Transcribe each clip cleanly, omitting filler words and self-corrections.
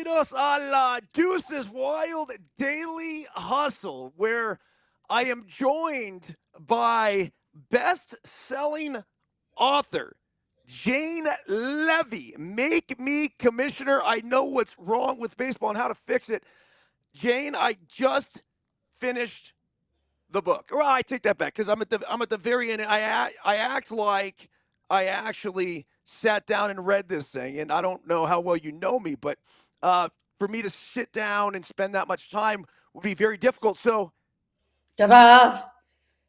Bienvenidos a la Deuces Wild Daily Hustle, where I am joined by best-selling author Jane Leavy. Make me commissioner. I know what's wrong with baseball and how to fix it. Jane, I just finished the book. Well, I take that back because I'm at the very end. I act like I actually sat down and read this thing, and I don't know how well you know me, but uh, for me to sit down and spend that much time would be very difficult. So Ta-da!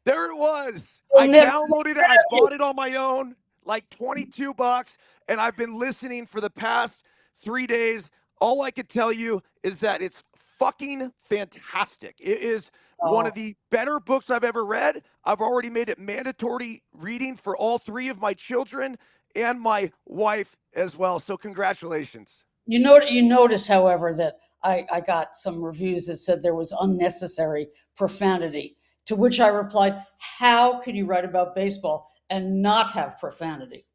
there it was. We'll I never downloaded it. I forget you. bought it on my own, like $22, and I've been listening for the past 3 days. All I could tell you is that it's fucking fantastic. It is one of Oh, the better books I've ever read. I've already made it mandatory reading for all three of my children and my wife as well. So congratulations. you notice, however, that I got some reviews that said there was unnecessary profanity. To which I replied, "How can you write about baseball and not have profanity?"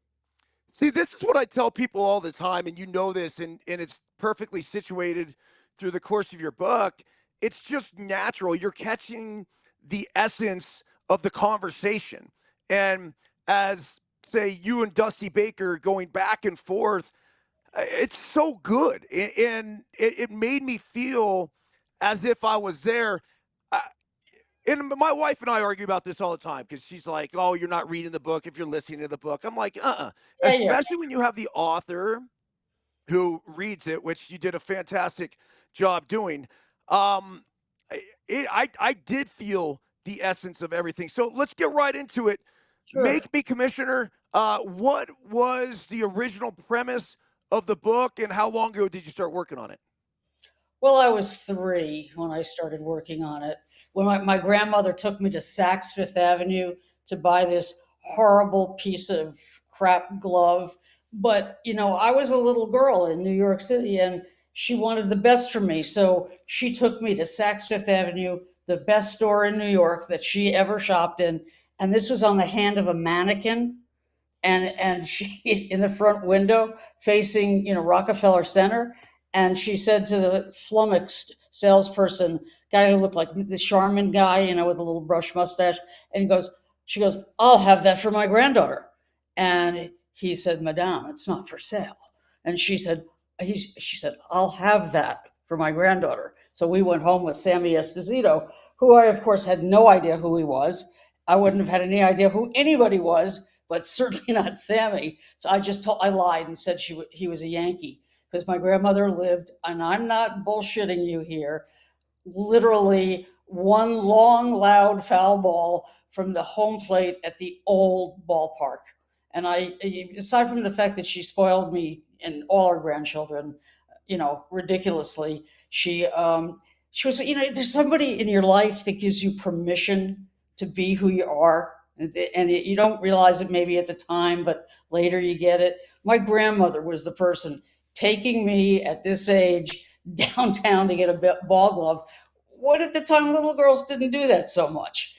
See, this is what I tell people all the time, and you know this, and it's perfectly situated through the course of your book. It's just natural. You're catching the essence of the conversation. And as, say, you and Dusty Baker going back and forth, it's so good. And it made me feel as if I was there. Uh, and my wife and I argue about this all the time because she's like, "Oh, you're not reading the book if you're listening to the book." I'm like, Yeah, yeah. Especially when you have the author who reads it, which you did a fantastic job doing. Um, I did feel the essence of everything. So let's get right into it. Sure. Make me commissioner. What was the original premise of the book, and how long ago did you start working on it? Well, I was 3 when I started working on it. When my grandmother took me to Saks Fifth Avenue to buy this horrible piece of crap glove. But, I was a little girl in New York City and she wanted the best for me. So she took me to Saks Fifth Avenue, the best store in New York that she ever shopped in. And this was on the hand of a mannequin, and she in the front window facing Rockefeller Center, and she said to the flummoxed salesperson, guy who looked like the Charmin guy, with a little brush mustache, and she goes, "I'll have that for my granddaughter." And he said, "Madame, it's not for sale." And she said, "I'll have that for my granddaughter." So we went home with Sammy Esposito, who I, of course, had no idea who he was. I wouldn't have had any idea who anybody was, but certainly not Sammy. So I lied and said he was a Yankee because my grandmother lived, and I'm not bullshitting you here, literally one long, loud foul ball from the home plate at the old ballpark. And aside from the fact that she spoiled me and all our grandchildren, ridiculously, she was, there's somebody in your life that gives you permission to be who you are. And you don't realize it maybe at the time, but later you get it. My grandmother was the person taking me at this age downtown to get a ball glove. What at the time, little girls didn't do that so much.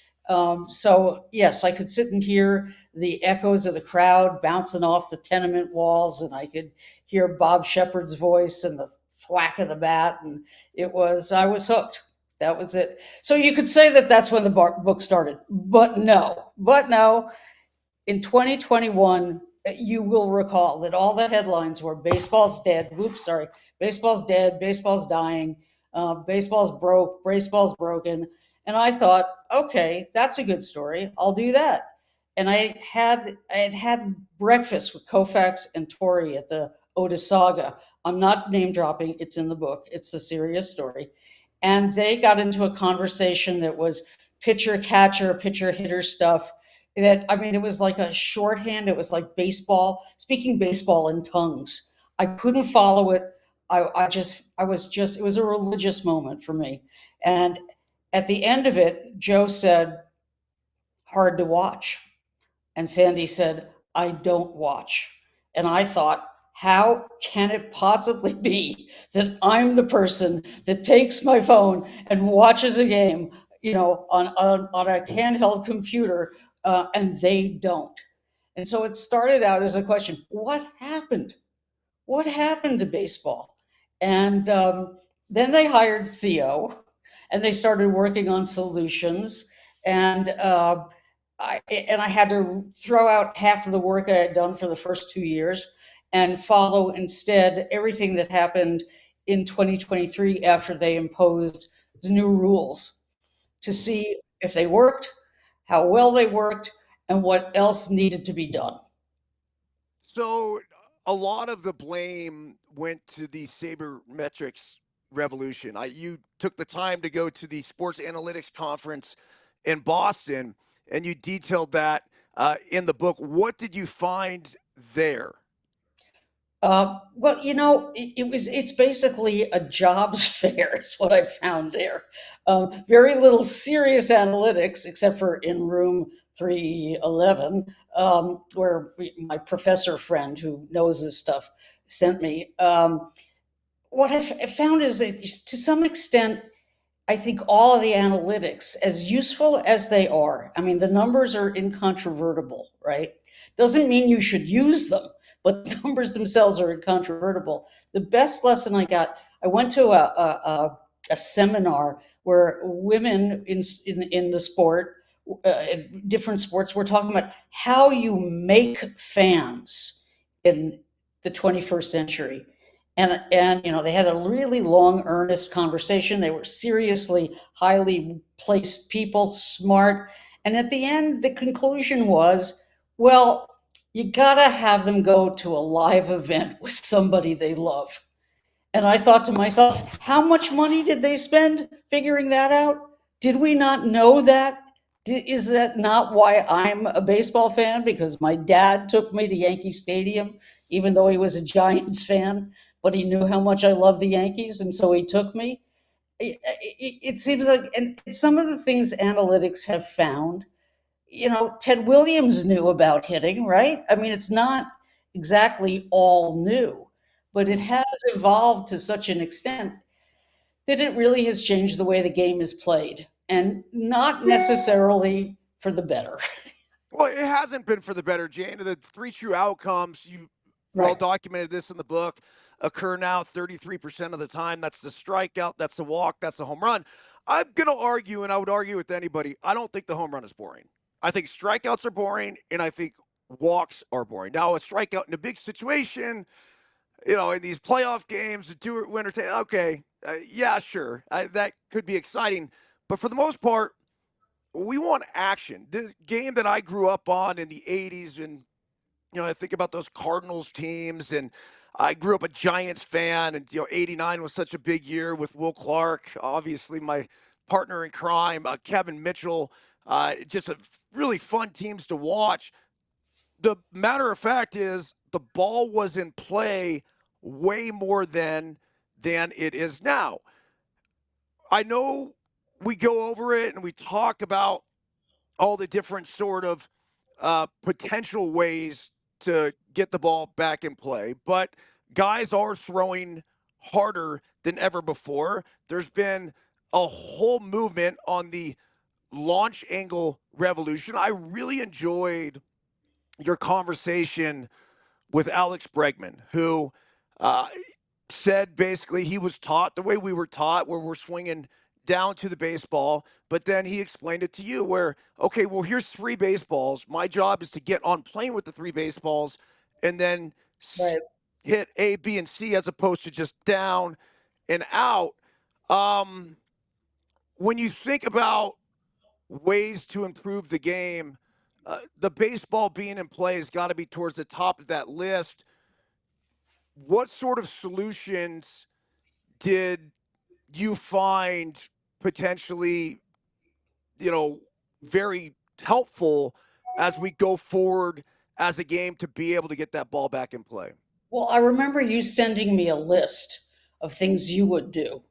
So yes, I could sit and hear the echoes of the crowd bouncing off the tenement walls, and I could hear Bob Shepard's voice and the thwack of the bat, and I was hooked. That was it. So you could say that that's when the book started, but no. In 2021, you will recall that all the headlines were baseball's dead. Whoops, sorry. Baseball's dead. Baseball's dying. Baseball's broke. Baseball's broken. And I thought, okay, that's a good story. I'll do that. And I had breakfast with Koufax and Tori at the Otis Saga. I'm not name dropping. It's in the book. It's a serious story. And they got into a conversation that was pitcher catcher, pitcher hitter stuff. That, I mean, it was like a shorthand. It was like baseball, speaking baseball in tongues. I couldn't follow it. It was a religious moment for me. And at the end of it, Joe said, "Hard to watch." And Sandy said, "I don't watch." And I thought, how can it possibly be that I'm the person that takes my phone and watches a game, on a handheld computer, and they don't? And so it started out as a question: what happened? What happened to baseball? And then they hired Theo, and they started working on solutions. And I had to throw out half of the work I had done for the first 2 years and follow instead everything that happened in 2023 after they imposed the new rules to see if they worked, how well they worked, and what else needed to be done. So a lot of the blame went to the sabermetrics revolution. You took the time to go to the sports analytics conference in Boston, and you detailed that in the book. What did you find there? Well, it's basically a jobs fair, is what I found there. Very little serious analytics, except for in room 311, where my professor friend who knows this stuff sent me. What I found is that to some extent, I think all of the analytics, as useful as they are, I mean, the numbers are incontrovertible, right? Doesn't mean you should use them, but the numbers themselves are incontrovertible. The best lesson I got, I went to a seminar where women in the sport, in different sports, were talking about how you make fans in the 21st century. And they had a really long, earnest conversation. They were seriously highly placed people, smart. And at the end, the conclusion was, well, you gotta have them go to a live event with somebody they love. And I thought to myself, how much money did they spend figuring that out? Did we not know that? Is that not why I'm a baseball fan? Because my dad took me to Yankee Stadium, even though he was a Giants fan, but he knew how much I love the Yankees, and so he took me. It seems like, and some of the things analytics have found, Ted Williams knew about hitting, right? I mean, it's not exactly all new, but it has evolved to such an extent that it really has changed the way the game is played, and not necessarily for the better. Well, it hasn't been for the better, Jane. The three true outcomes, you well Right, documented this in the book, occur now 33% of the time. That's the strikeout, that's the walk, that's the home run. I'm going to argue, and I would argue with anybody, I don't think the home run is boring. I think strikeouts are boring, and I think walks are boring. Now, a strikeout in a big situation, in these playoff games, the two winner, okay, yeah, sure, that could be exciting. But for the most part, we want action. This game that I grew up on in the 80s, and I think about those Cardinals teams, and I grew up a Giants fan, and 89 was such a big year with Will Clark, obviously my partner in crime, Kevin Mitchell, just a really fun teams to watch. The matter of fact is the ball was in play way more than it is now. I know we go over it and we talk about all the different sort of potential ways to get the ball back in play, but guys are throwing harder than ever before. There's been a whole movement on the launch angle revolution. I really enjoyed your conversation with Alex Bregman, who uh, said basically he was taught the way we were taught, where we're swinging down to the baseball. But then he explained it to you where, okay, well, here's three baseballs. My job is to get on plane with the three baseballs and then right. hit A, B, and C as opposed to just down and out. Um, when you think about ways to improve the game, the baseball being in play has got to be towards the top of that list. What sort of solutions did you find potentially, you know, very helpful as we go forward as a game to be able to get that ball back in play? Well, I remember you sending me a list of things you would do.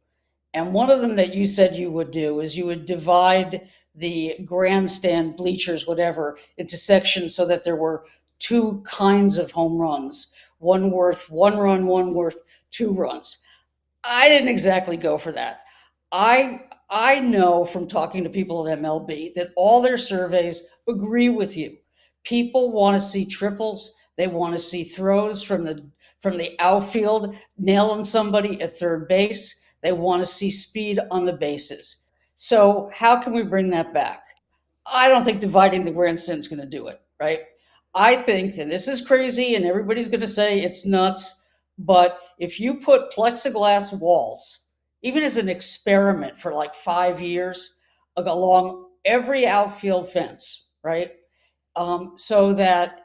And one of them that you said you would do is you would divide the grandstand, bleachers, whatever, into sections so that there were two kinds of home runs, one worth 1 run, one worth 2 runs. I didn't exactly go for that. I know from talking to people at MLB that all their surveys agree with you. People want to see triples. They want to see throws from the outfield, nailing somebody at third base. They want to see speed on the bases. So, how can we bring that back? I don't think dividing the grandstand is going to do it, right? I think, and this is crazy, and everybody's going to say it's nuts, but if you put plexiglass walls, even as an experiment for like 5 years, along every outfield fence, right? So that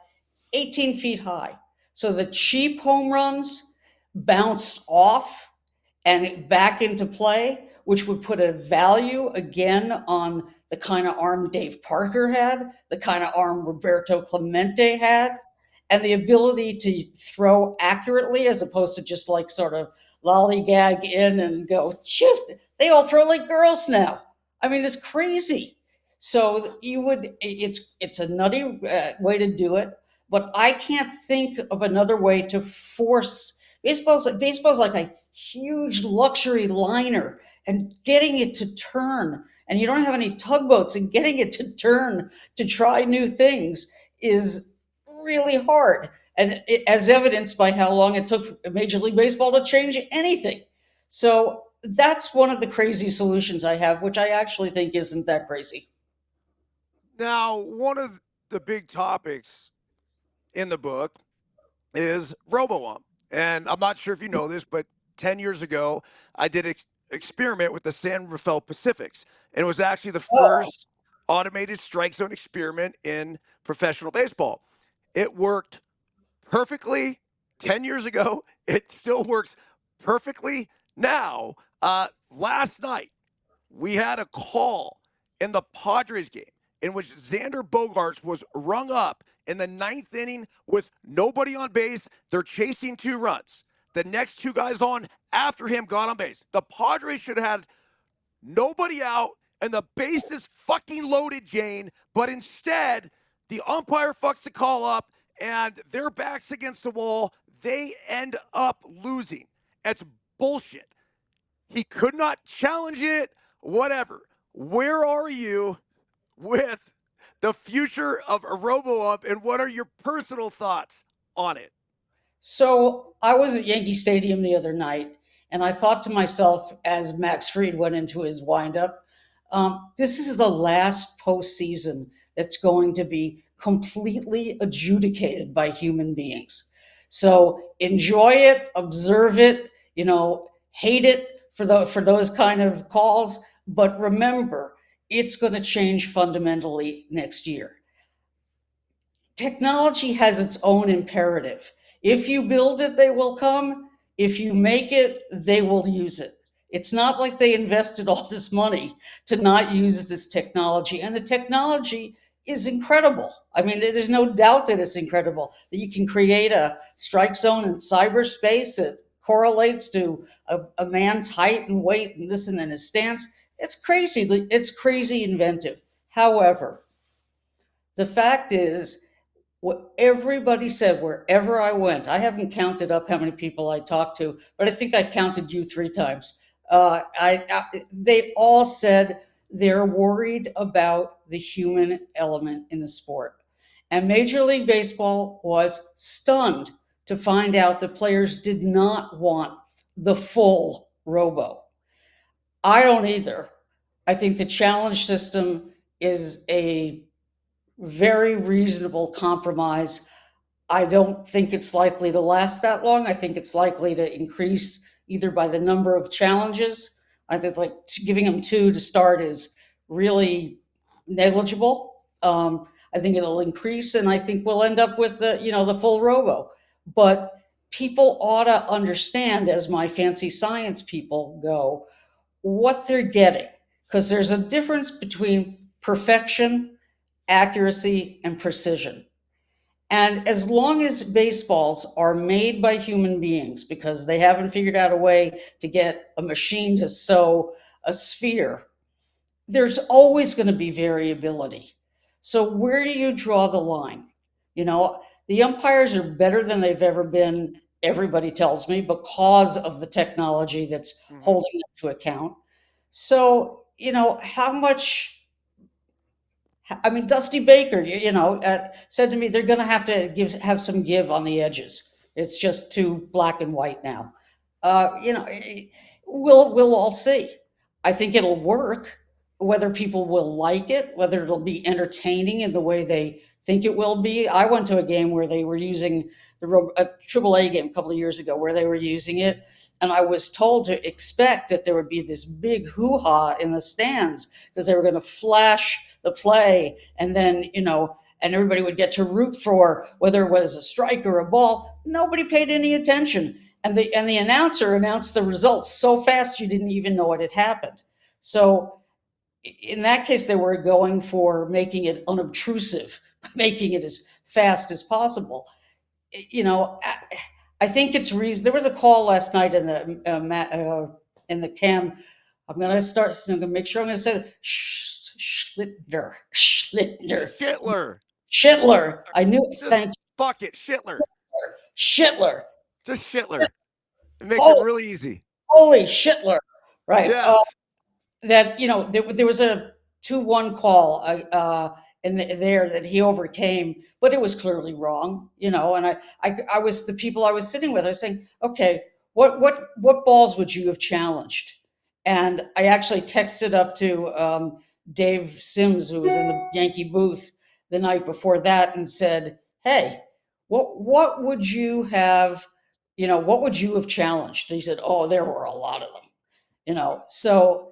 18 feet high, so the cheap home runs bounced off and back into play, which would put a value again on the kind of arm Dave Parker had, the kind of arm Roberto Clemente had, and the ability to throw accurately as opposed to just like sort of lollygag in and go, shoot, they all throw like girls now. I mean, it's crazy. So you would, it's a nutty way to do it, but I can't think of another way to force. Baseball's like a huge luxury liner, and getting it to turn, and you don't have any tugboats, and getting it to turn to try new things is really hard, and as evidenced by how long it took Major League Baseball to change anything. So that's one of the crazy solutions I have, which I actually think isn't that crazy. Now, one of the big topics in the book is RoboUmp. And I'm not sure if you know this, but 10 years ago, I did an experiment with the San Rafael Pacifics. And it was actually the Oh, first automated strike zone experiment in professional baseball. It worked perfectly 10 years ago. It still works perfectly now. Last night, we had a call in the Padres game in which Xander Bogaerts was rung up in the ninth inning with nobody on base. They're chasing 2 runs. The next 2 guys on after him got on base. The Padres should have had nobody out and the bases fucking loaded, Jane. But instead, the umpire fucks the call up and their backs against the wall. They end up losing. It's bullshit. He could not challenge it, whatever. Where are you with the future of a robo-ump, and what are your personal thoughts on it? so I was at Yankee Stadium the other night, and I thought to myself as Max Fried went into his windup, this is the last postseason that's going to be completely adjudicated by human beings. So enjoy it, observe it, hate it for those kind of calls, but remember, it's going to change fundamentally next year. Technology has its own imperative. If you build it, they will come. If you make it, they will use it. It's not like they invested all this money to not use this technology. And the technology is incredible. I mean, there's no doubt that it's incredible that you can create a strike zone in cyberspace that correlates to a man's height and weight and this and then his stance. It's crazy. It's crazy inventive. However, the fact is, what everybody said wherever I went, I haven't counted up how many people I talked to, but I think I counted you 3 times. They all said they're worried about the human element in the sport. And Major League Baseball was stunned to find out that players did not want the full robo. I don't either. I think the challenge system is a very reasonable compromise. I don't think it's likely to last that long. I think it's likely to increase either by the number of challenges. I think like giving them 2 to start is really negligible. I think it'll increase, and I think we'll end up with the full robo. But people ought to understand, as my fancy science people go, what they're getting, because there's a difference between perfection, accuracy, and precision. And as long as baseballs are made by human beings, because they haven't figured out a way to get a machine to sew a sphere, there's always going to be variability. So, where do you draw the line? The umpires are better than they've ever been, everybody tells me, because of the technology that's Mm-hmm. holding them to account. So, how much, I mean, Dusty Baker, said to me they're going to have some give on the edges. It's just too black and white now. You know, we'll all see. I think it'll work. Whether people will like it, whether it'll be entertaining in the way they think it will be. I went to a game where they were using a AAA game a couple of years ago where they were using it, and I was told to expect that there would be this big hoo-ha in the stands because they were going to flash the play, and then and everybody would get to root for whether it was a strike or a ball. Nobody paid any attention, and the announcer announced the results so fast you didn't even know what had happened. So in that case, they were going for making it unobtrusive, making it as fast as possible. I think it's reason. There was a call last night in the cam. I'm going to start. I'm going to make sure I'm going to say it. Schlittner, Shitler. Schitler. I knew it. Just Thank fuck it. Shitler. you, Schitler. Just Shitler. It makes it Holy, really easy. holy Schitler. Right. Yes. That there was a 2-1 call there that he overcame, but it was clearly wrong. And I was the people I was sitting with. I was saying, okay, what balls would you have challenged? And I actually texted up to Dave Sims, who was in the Yankee booth the night before that, and said, hey, what would you have, what would you have challenged? And he said, oh, there were a lot of them. So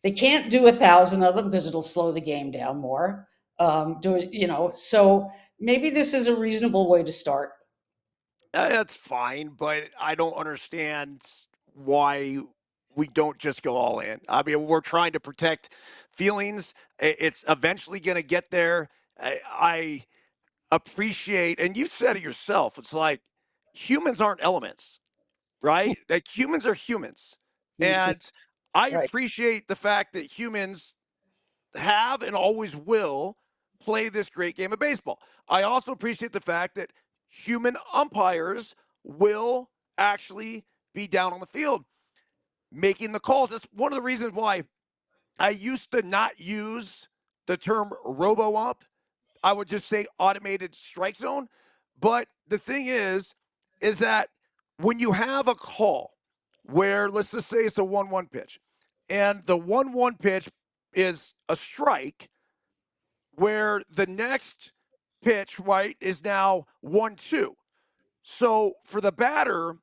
they can't do 1,000 of them because it'll slow the game down more. So maybe this is a reasonable way to start. That's fine, but I don't understand why we don't just go all in. I mean, we're trying to protect feelings. It's eventually going to get there. I appreciate, and you've said it yourself, it's like humans aren't elements, right? Like humans are humans. That's And I right. appreciate the fact that humans have and always will play this great game of baseball. I also appreciate the fact that human umpires will actually be down on the field making the calls. That's one of the reasons why I used to not use the term robo ump. I would just say automated strike zone. But the thing is that when you have a call where, let's just say it's a 1-1 pitch, and the 1-1 pitch is a strike, where the next pitch, right, is now 1-2. So for the batter,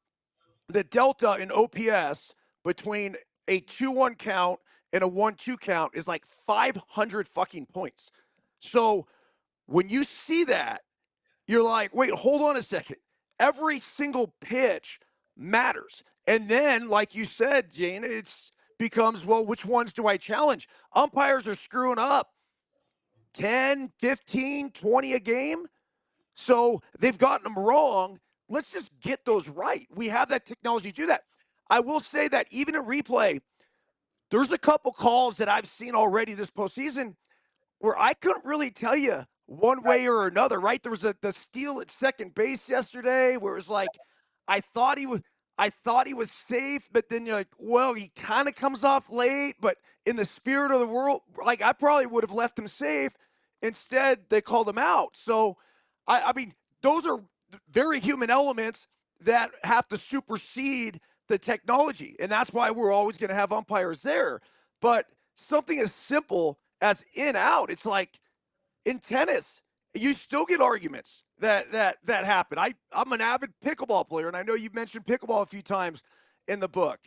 the delta in OPS between a 2-1 count and a 1-2 count is like 500 fucking points. So when you see that, you're like, wait, hold on a second. Every single pitch matters. And then, like you said, Jane, it's becomes, well, which ones do I challenge? Umpires are screwing up 10, 15, 20 a game. So they've gotten them wrong. Let's just get those right. We have that technology to do that. I will say that even in replay, there's a couple calls that I've seen already this postseason where I couldn't really tell you one way or another, right? There was the steal at second base yesterday where it was like I thought he was I thought he was safe, but then you're like, well, he kind of comes off late, but in the spirit of the world, like I probably would have left him safe. Instead, they called him out. So I mean, those are very human elements that have to supersede the technology. And that's why we're always going to have umpires there. But something as simple as in out, it's like in tennis, you still get arguments that happen. I'm an avid pickleball player, and I know you've mentioned pickleball a few times in the book.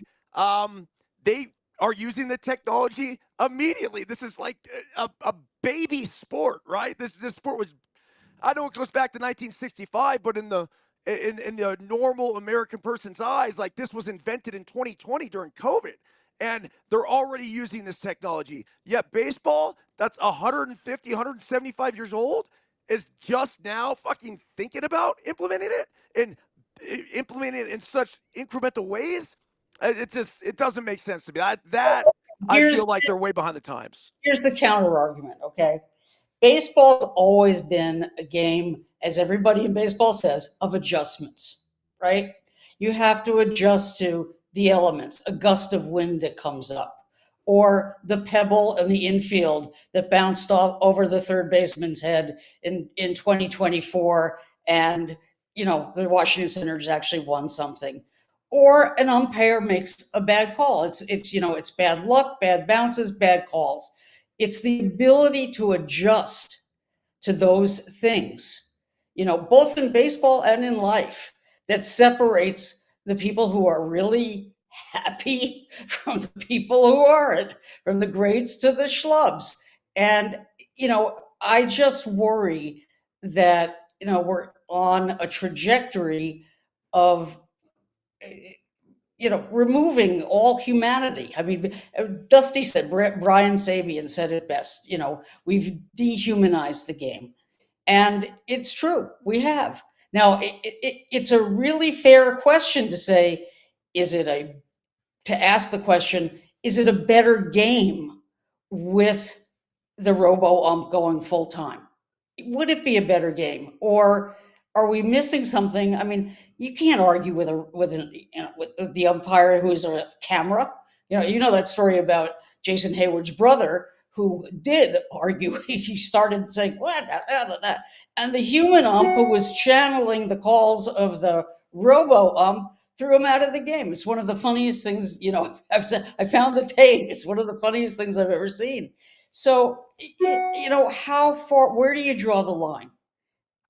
They are using the technology immediately. This is like a baby sport, right? This sport was, I know it goes back to 1965, but in the normal American person's eyes, like this was invented in 2020 during COVID, and they're already using this technology. Yet baseball, that's 150, 175 years old, is just now fucking thinking about implementing it and implementing it in such incremental ways. It doesn't make sense to me. I Here's feel like they're way behind the times. here's the counter argument. Okay, baseball's always been a game, as everybody in baseball says, of adjustments. Right? You have to adjust to the elements, a gust of wind that comes up, or the pebble in the infield that bounced off over the third baseman's head in 2024 and the Washington Senators actually won something, or an umpire makes a bad call. It's bad luck, bad bounces, bad calls. It's the ability to adjust to those things, both in baseball and in life, that separates the people who are really happy from the people who aren't, from the greats to the schlubs. And, I just worry that, we're on a trajectory of, removing all humanity. I mean, Dusty said, Brian Sabian said it best, we've dehumanized the game. And it's true, we have. Now, it's a really fair question to say, is it a, to ask the question, is it a better game with the robo ump going full time? Would it be a better game, or are we missing something? I mean, you can't argue with the umpire who is a camera. That story about Jason Hayward's brother who did argue. He started saying what, and the human ump who was channeling the calls of the robo ump threw him out of the game. It's one of the funniest things. I found the tape. It's one of the funniest things I've ever seen. So, how far, where do you draw the line?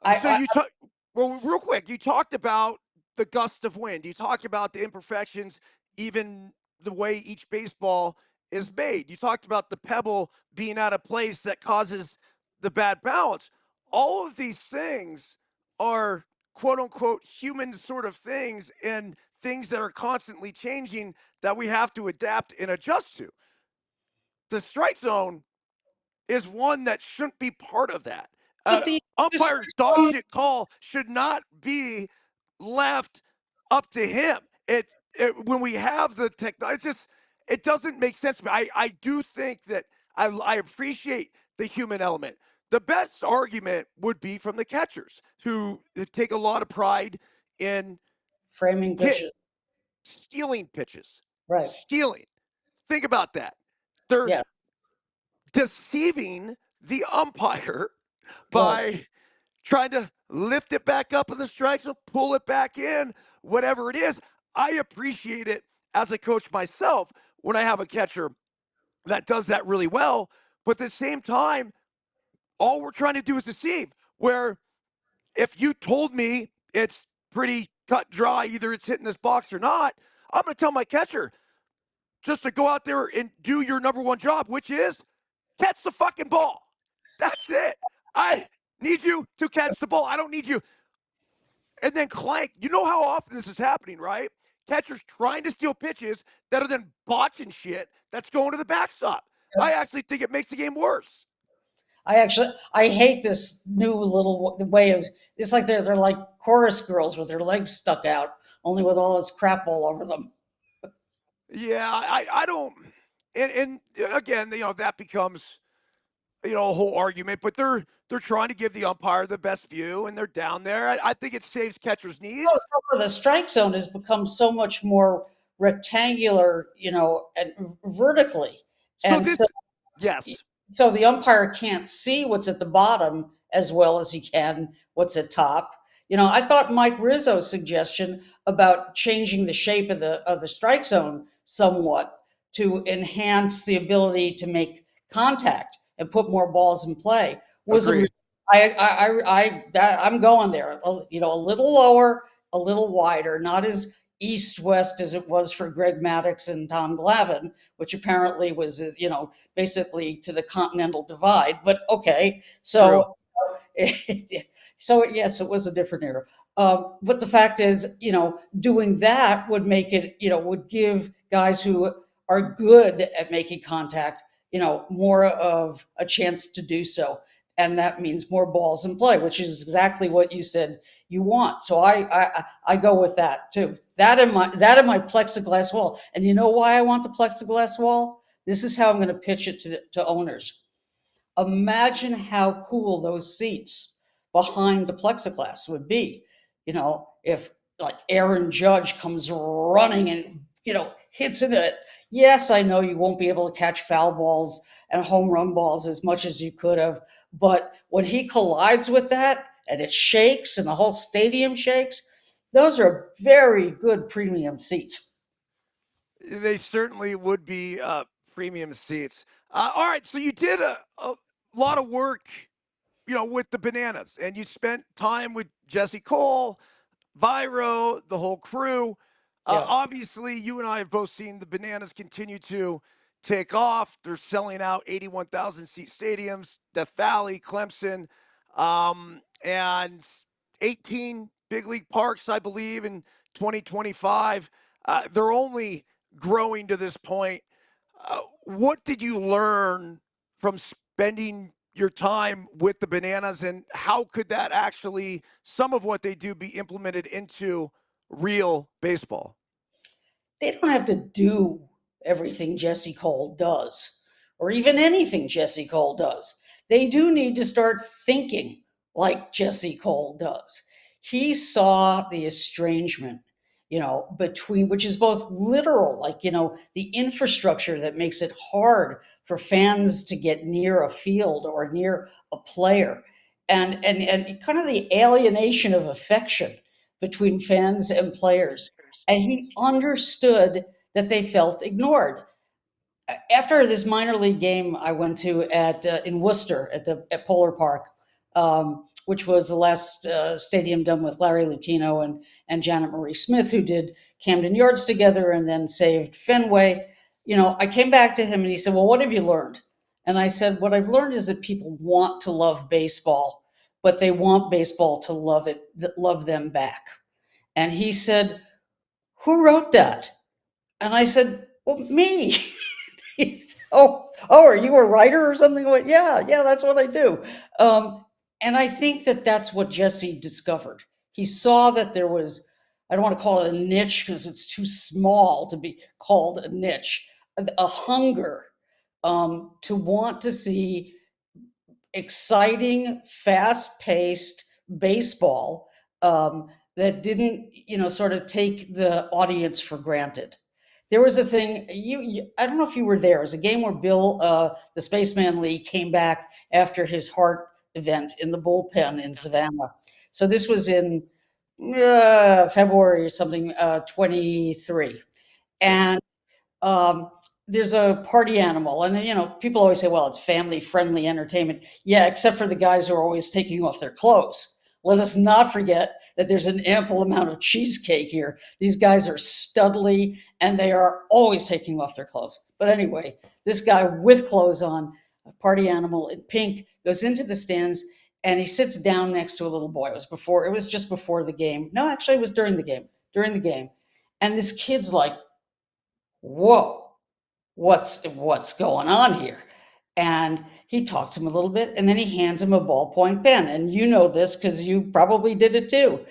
I, So I you talk well, real quick. You talked about the gust of wind. You talked about the imperfections, even the way each baseball is made. You talked about the pebble being out of place that causes the bad bounce. All of these things are quote unquote human sort of things and things that are constantly changing that we have to adapt and adjust to. The strike zone is one that shouldn't be part of that. but the Umpire's dog shit call should not be left up to him. When we have the technology, it doesn't make sense to me. I do think that I appreciate the human element. The best argument would be from the catchers who take a lot of pride in framing hit pitches, stealing pitches, right? stealing. Think about that. They're Yeah, deceiving the umpire right. by trying to lift it back up in the strike zone, pull it back in, whatever it is. I appreciate it as a coach myself when I have a catcher that does that really well. But at the same time, all we're trying to do is deceive. Where if you told me it's pretty cut dry, either it's hitting this box or not, I'm going to tell my catcher just to go out there and do your number one job, which is catch the fucking ball. That's it. I need you to catch the ball. I don't need you. And then clank. You know how often this is happening, right? Catchers trying to steal pitches that are then botching shit that's going to the backstop. I actually think it makes the game worse. I hate this new little way of. It's like they're like chorus girls with their legs stuck out, only with all this crap all over them. Yeah, I don't. And again, that becomes a whole argument. But they're trying to give the umpire the best view, and they're down there. I think it saves catchers' Oh, knees. the strike zone has become so much more rectangular, and vertically, So and this, so yes, so the umpire can't see what's at the bottom as well as he can what's at top. I thought Mike Rizzo's suggestion about changing the shape of the strike zone somewhat to enhance the ability to make contact and put more balls in play was a. agree. I'm going there. A little lower, a little wider, not as east west as it was for Greg Maddux and Tom Glavine, which apparently was basically to the continental divide. But okay, True. so so yes, it was a different era. But the fact is, doing that would make it, would give guys who are good at making contact, more of a chance to do so. And that means more balls in play, which is exactly what you said you want. So I go with that too. That in my plexiglass wall. And you know why I want the plexiglass wall? This is how I'm going to pitch it to owners. Imagine how cool those seats behind the plexiglass would be. If like Aaron Judge comes running and hits it. Yes, I know you won't be able to catch foul balls and home run balls as much as you could have, but when he collides with that, and it shakes and the whole stadium shakes. Those are very good premium seats. They certainly would be premium seats. All right, so you did a lot of work, with the Bananas, and you spent time with Jesse Cole, Viro, the whole crew. Yeah. Obviously, you and I have both seen the Bananas continue to take off. They're selling out 81,000 seat stadiums, Death Valley, Clemson, and 18 big league parks, I believe, in 2025. They're only growing to this point. What did you learn from spending your time with the Bananas, and how could that actually, some of what they do, be implemented into real baseball? They don't have to do everything Jesse Cole does, or even anything Jesse Cole does. They do need to start thinking like Jesse Cole does. He saw the estrangement, between, which is both literal, like, the infrastructure that makes it hard for fans to get near a field or near a player, and kind of the alienation of affection between fans and players, and he understood that they felt ignored. After this minor league game I went to at in Worcester at Polar Park, which was the last stadium done with Larry Lucchino and Janet Marie Smith, who did Camden Yards together and then saved Fenway. I came back to him and he said, "Well, what have you learned?" And I said, "What I've learned is that people want to love baseball, but they want baseball to love them back." And he said, "Who wrote that?" And I said, "Well, me." He said, are you a writer or something? Like, yeah, that's what I do. And I think that that's what Jesse discovered. He saw that there was, I don't want to call it a niche because it's too small to be called a niche, a hunger to want to see exciting, fast-paced baseball that didn't, sort of take the audience for granted. There was a thing I don't know if you were there. It was a game where Bill, the Spaceman Lee, came back after his heart event in the bullpen in Savannah. So this was in February or something, 23, Yep. and um, there's a party animal, and people always say, well, it's family friendly entertainment. Yeah, except for the guys who are always taking off their clothes. Let us not forget that there's an ample amount of cheesecake here. These guys are studly and they are always taking off their clothes. But anyway, this guy with clothes on, a party animal in pink, goes into the stands and he sits down next to a little boy. It was just before the game. No, actually it was during the game. And this kid's like, whoa, what's going on here? And he talks to him a little bit and then he hands him a ballpoint pen. And you know this because you probably did it too.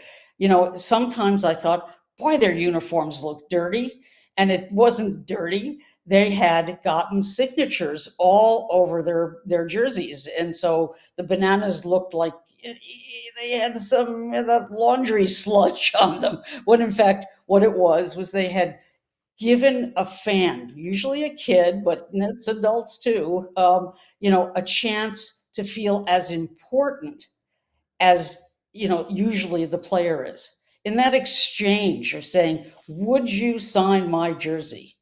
Sometimes I thought, boy, their uniforms look dirty. And it wasn't dirty. They had gotten signatures all over their jerseys. And so the Bananas looked like they had some of the laundry sludge on them, when in fact what it was they had given a fan, usually a kid, but it's adults too, a chance to feel as important as, usually the player is. In that exchange of saying, would you sign my jersey?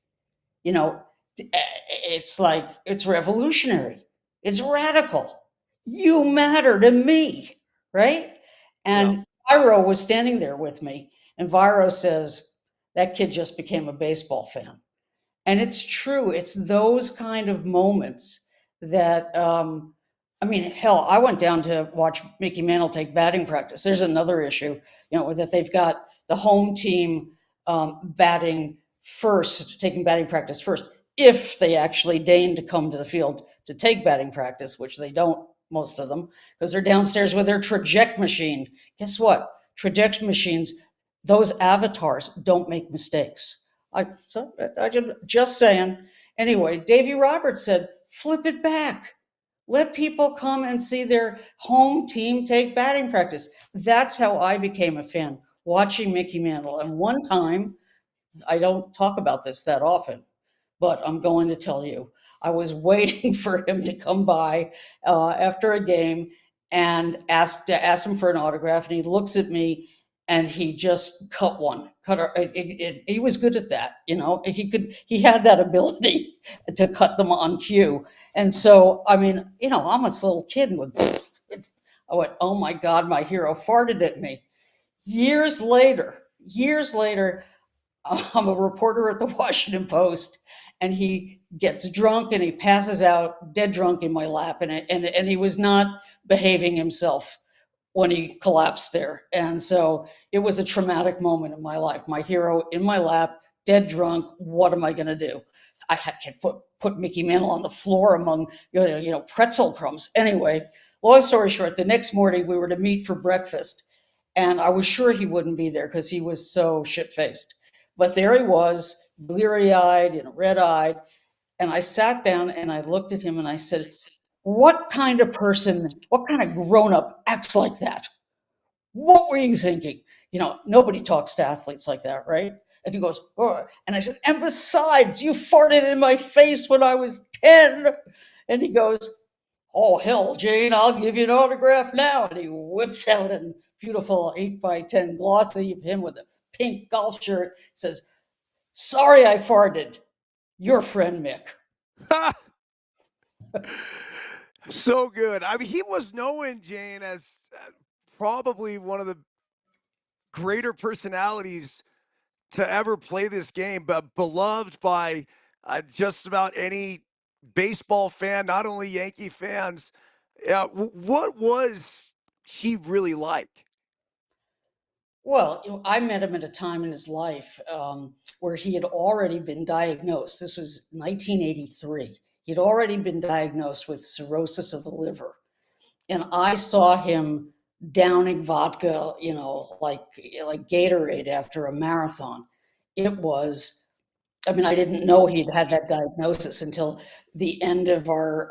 You know, it's like, it's revolutionary. It's radical. You matter to me, right? Yep. And Viro was standing there with me, and Viro says, that kid just became a baseball fan. And it's true. It's those kind of moments that, I mean, hell, I went down to watch Mickey Mantle take batting practice. There's another issue, that they've got the home team batting first, taking batting practice first, if they actually deign to come to the field to take batting practice, which they don't, most of them, because they're downstairs with their traject machine. Guess what? Traject machines, those avatars don't make mistakes. I just saying. Anyway, Davy Roberts said, flip it back. Let people come and see their home team take batting practice. That's how I became a fan, watching Mickey Mantle. And one time, I don't talk about this that often, but I'm going to tell you, I was waiting for him to come by after a game, and asked him for an autograph, and he looks at me and he just he was good at that, he had that ability to cut them on cue. And so, I mean, I'm a little kid and I went, oh my God, my hero farted at me. Years later, I'm a reporter at the Washington Post, and he gets drunk and he passes out dead drunk in my lap, and he was not behaving himself when he collapsed there. And so it was a traumatic moment in my life. My hero in my lap, dead drunk. What am I going to do? I had to put Mickey Mantle on the floor among pretzel crumbs. Anyway, long story short, the next morning we were to meet for breakfast, and I was sure he wouldn't be there because he was so shit faced. But there he was, bleary eyed, red eyed. And I sat down and I looked at him and I said, what kind of person, what kind of grown up acts like that? What were you thinking? Nobody talks to athletes like that, right? And he goes, oh. And I said, and besides, you farted in my face when I was 10. And he goes, oh, hell, Jane, I'll give you an autograph now. And he whips out a beautiful 8x10 glossy of him with a pink golf shirt, says, sorry I farted. Your friend, Mick. So good. I mean, he was known, Jane, as probably one of the greater personalities to ever play this game, but beloved by just about any baseball fan, not only Yankee fans. What was he really like? Well, I met him at a time in his life where he had already been diagnosed. This was 1983. He'd already been diagnosed with cirrhosis of the liver. And I saw him downing vodka, like Gatorade after a marathon. It was, I mean, I didn't know he'd had that diagnosis until the end of our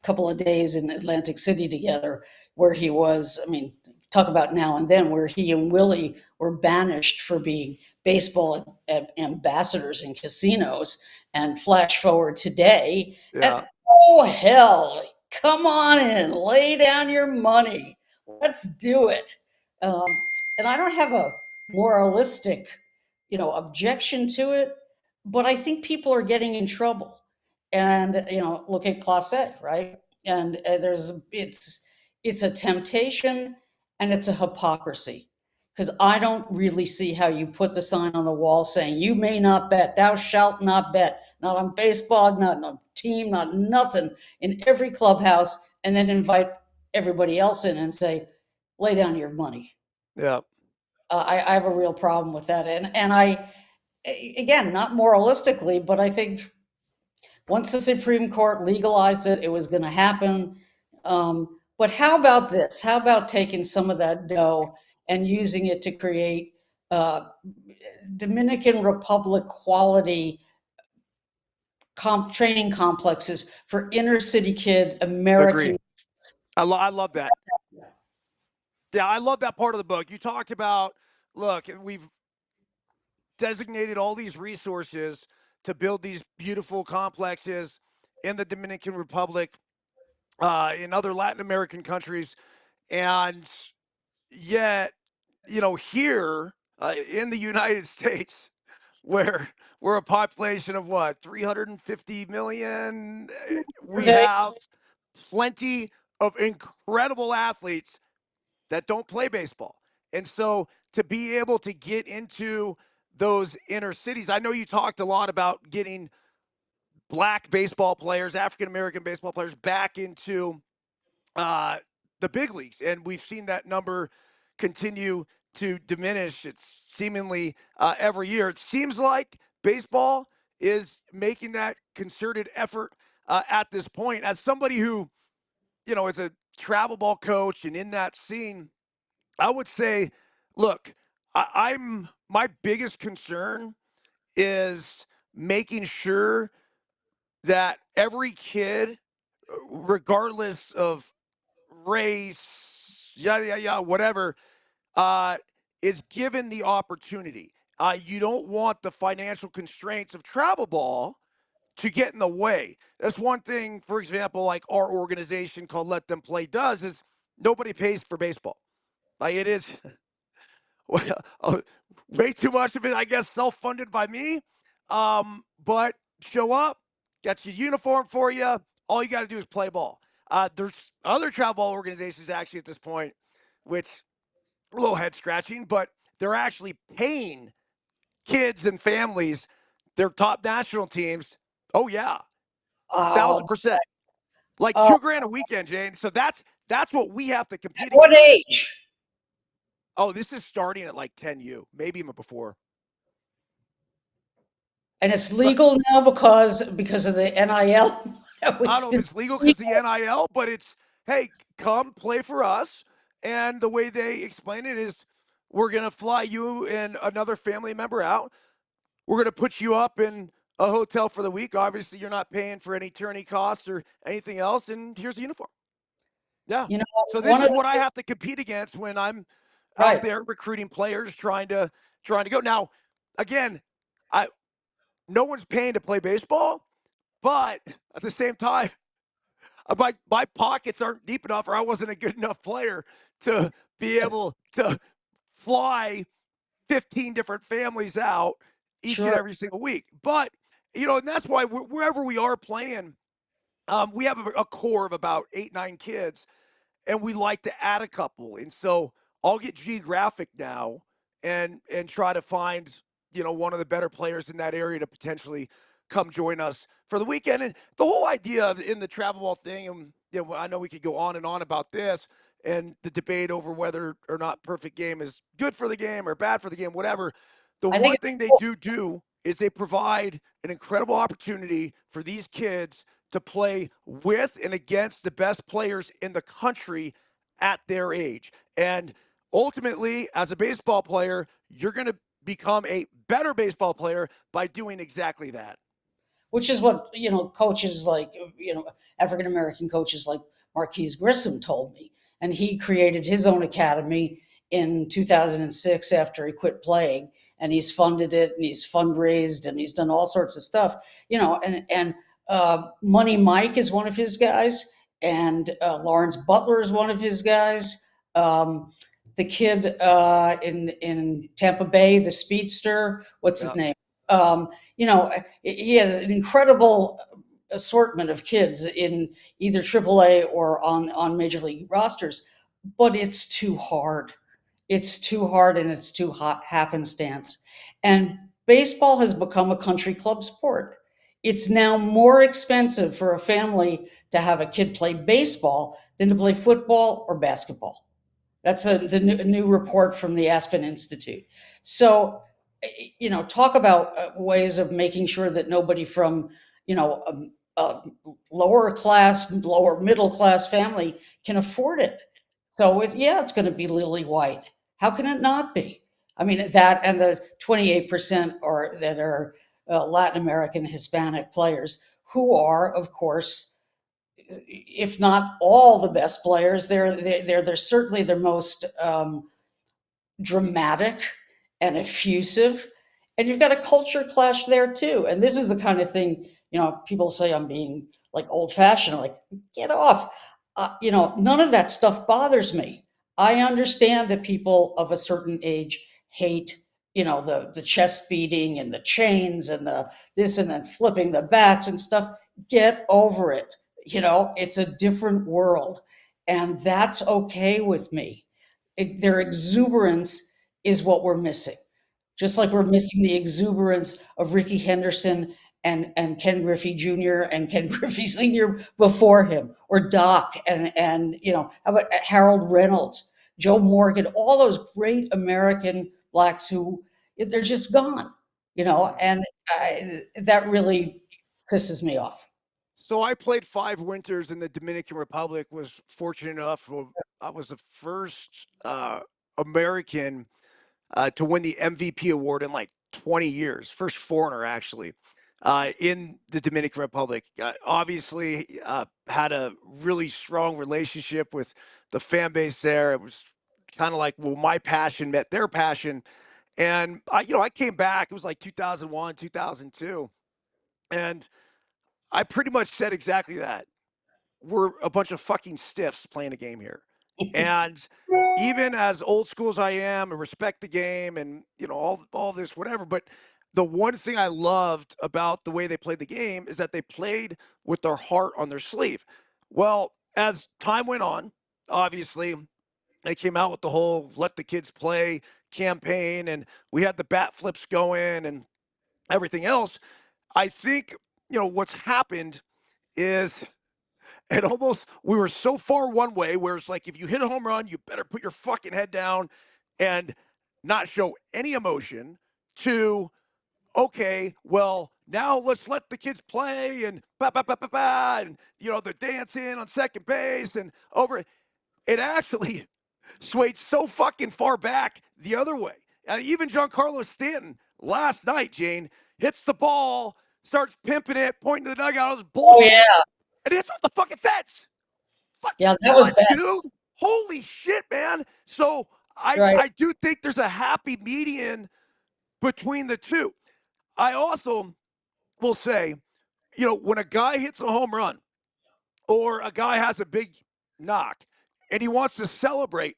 couple of days in Atlantic City together, where he was, I mean, talk about now and then, where he and Willie were banished for being baseball ambassadors in casinos. And flash forward today, and Yeah, oh, hell, come on in, lay down your money. Let's do it. Um, and I don't have a moralistic, objection to it, but I think people are getting in trouble. And look at Class A, right? And it's a temptation and it's a hypocrisy, because I don't really see how you put the sign on the wall saying you may not bet, thou shalt not bet, not on baseball, not on a team, not nothing, in every clubhouse, and then invite everybody else in and say, lay down your money. yeah. I have a real problem with that, and I, again, not moralistically, but I think once the Supreme Court legalized it, it was going to happen. But how about this? How about taking some of that dough and using it to create uh, Dominican Republic quality training complexes for inner city kids, Agree. American. I love that. Yeah, I love that part of the book. You talked about, look, we've designated all these resources to build these beautiful complexes in the Dominican Republic, in other Latin American countries. And yet, here in the United States, where we're a population of what, 350 million, we have plenty of incredible athletes that don't play baseball. And so to be able to get into those inner cities, I know you talked a lot about getting black baseball players, African American baseball players back into uh, the big leagues. And we've seen that number continue to diminish. It's seemingly every year. It seems like baseball is making that concerted effort at this point. As somebody who, is a travel ball coach and in that scene, I would say, look, I'm my biggest concern is making sure that every kid, regardless of race, yada yada yada, whatever, uh, is given the opportunity. You don't want the financial constraints of travel ball to get in the way. That's one thing, for example, like our organization called Let Them Play does is nobody pays for baseball. Like it is well, way too much of it, I guess, self-funded by me. But show up, got your uniform for you. All you got to do is play ball. There's other travel ball organizations actually at this point, which a little head scratching, but they're actually paying kids and families, their top national teams. Oh yeah, Oh, 1,000%. Like uh, 2 grand a weekend, Jane. So that's what we have to at compete what against. age? Oh, this is starting at like 10U, maybe even before. And it's But legal now because of the NIL. I don't know if It's it's legal because the legal. NIL, but it's hey, come play for us. And the way they explain it is, we're gonna fly you and another family member out. We're gonna put you up in a hotel for the week. Obviously, you're not paying for any tourney costs or anything else. And here's the uniform. Yeah. You know, So this one is of the what I have to compete against when I'm out right. there recruiting players, trying to go. Now, again, I no one's paying to play baseball, but at the same time, my pockets aren't deep enough, or I wasn't a good enough player to be able to fly 15 different families out each and Sure. every single week. But and that's why wherever we are playing, we have a core of about 8, 9 kids, and we like to add a couple. And so I'll get geographic now and try to find one of the better players in that area to potentially come join us for the weekend. And the whole idea of in the travel ball thing, and I know we could go on and on about this and the debate over whether or not perfect game is good for the game or bad for the game, whatever. The I think one it's thing they cool, do is they provide an incredible opportunity for these kids to play with and against the best players in the country at their age. And ultimately, as a baseball player, you're going to become a better baseball player by doing exactly that. which is what, coaches like, African American coaches like Marquise Grissom told me. And he created his own academy in 2006 after he quit playing. And he's funded it and he's fundraised and he's done all sorts of stuff, and Money Mike is one of his guys, and Lawrence Butler is one of his guys. The kid in Tampa Bay, the speedster, what's his Yeah. name? He had an incredible assortment of kids in either AAA or on major league rosters, but it's too hard. It's too hard and it's too hot happenstance. And baseball has become a country club sport. It's now more expensive for a family to have a kid play baseball than to play football or basketball. That's the new report from the Aspen Institute. So, talk about ways of making sure that nobody from, a lower class, lower middle class family can afford it. So, yeah, it's going to be lily white. How can it not be? I mean, that and the 28% or that are Latin American Hispanic players who are, of course, if not all the best players, they're certainly the most dramatic and effusive. And you've got a culture clash there too. And this is the kind of thing, people say I'm being like old fashioned, like, get off. None of that stuff bothers me. I understand that people of a certain age hate, the chest beating and the chains and the this and then flipping the bats and stuff. Get over it. It's a different world. And that's okay with me. Their exuberance is what we're missing. Just like we're missing the exuberance of Ricky Henderson and Ken Griffey Jr. and Ken Griffey Sr. before him, or Doc and how about Harold Reynolds, Joe Morgan, all those great American blacks who they're just gone, and that really pisses me off. So I played 5 winters in the Dominican Republic. Was fortunate enough. Well, I was the first American to win the MVP award in like 20 years. First foreigner, actually, in the Dominican Republic. Obviously, had a really strong relationship with the fan base there. It was kind of like, well, my passion met their passion. And I came back. It was like 2001, 2002. And I pretty much said exactly that. We're a bunch of fucking stiffs playing a game here. And even as old school as I am and respect the game and all this whatever, but the one thing I loved about the way they played the game is that they played with their heart on their sleeve. Well, as time went on, obviously they came out with the whole "let the kids play" campaign, and we had the bat flips going and everything else. I think what's happened is and almost we were so far one way where it's like if you hit a home run, you better put your fucking head down and not show any emotion to okay, well, now let's let the kids play and ba ba ba ba ba and they're dancing on second base and over it actually swayed so fucking far back the other way. Even Giancarlo Stanton last night, Jane, hits the ball, starts pimping it, pointing to the dugout, all this Oh bullshit, yeah, and hits off the fucking fence. Fucking yeah, that was what, bad. dude? Holy shit, man. So I Right. I do think there's a happy median between the two. I also will say, when a guy hits a home run or a guy has a big knock and he wants to celebrate,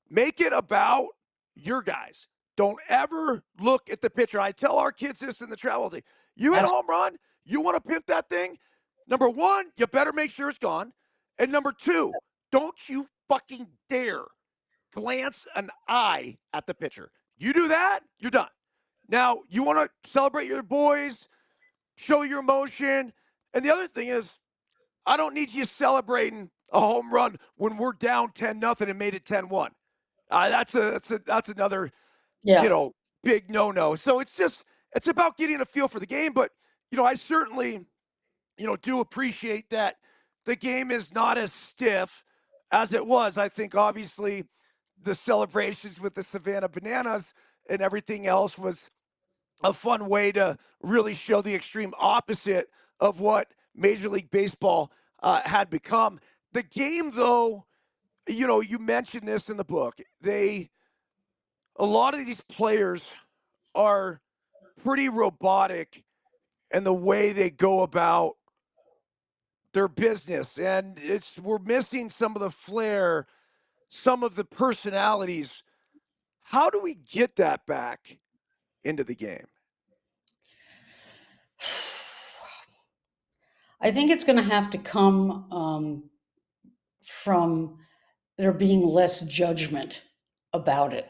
make it about your guys. Don't ever look at the pitcher. I tell our kids this in the travel day. You hit a home run, you want to pimp that thing. Number one, you better make sure it's gone. And number two, don't you fucking dare glance an eye at the pitcher. You do that, you're done. Now, you want to celebrate your boys, show your emotion. And the other thing is, I don't need you celebrating a home run when we're down 10-0 and made it 10-1. That's another you Yeah. know big no. So it's about getting a feel for the game. But I certainly do appreciate that the game is not as stiff as it was. I think obviously the celebrations with the Savannah Bananas and everything else was a fun way to really show the extreme opposite of what Major League Baseball had become. The game, though, you mentioned this in the book. A lot of these players are pretty robotic in the way they go about their business, and we're missing some of the flair, some of the personalities. How do we get that back into the game? I think it's going to have to come from there being less judgment about it.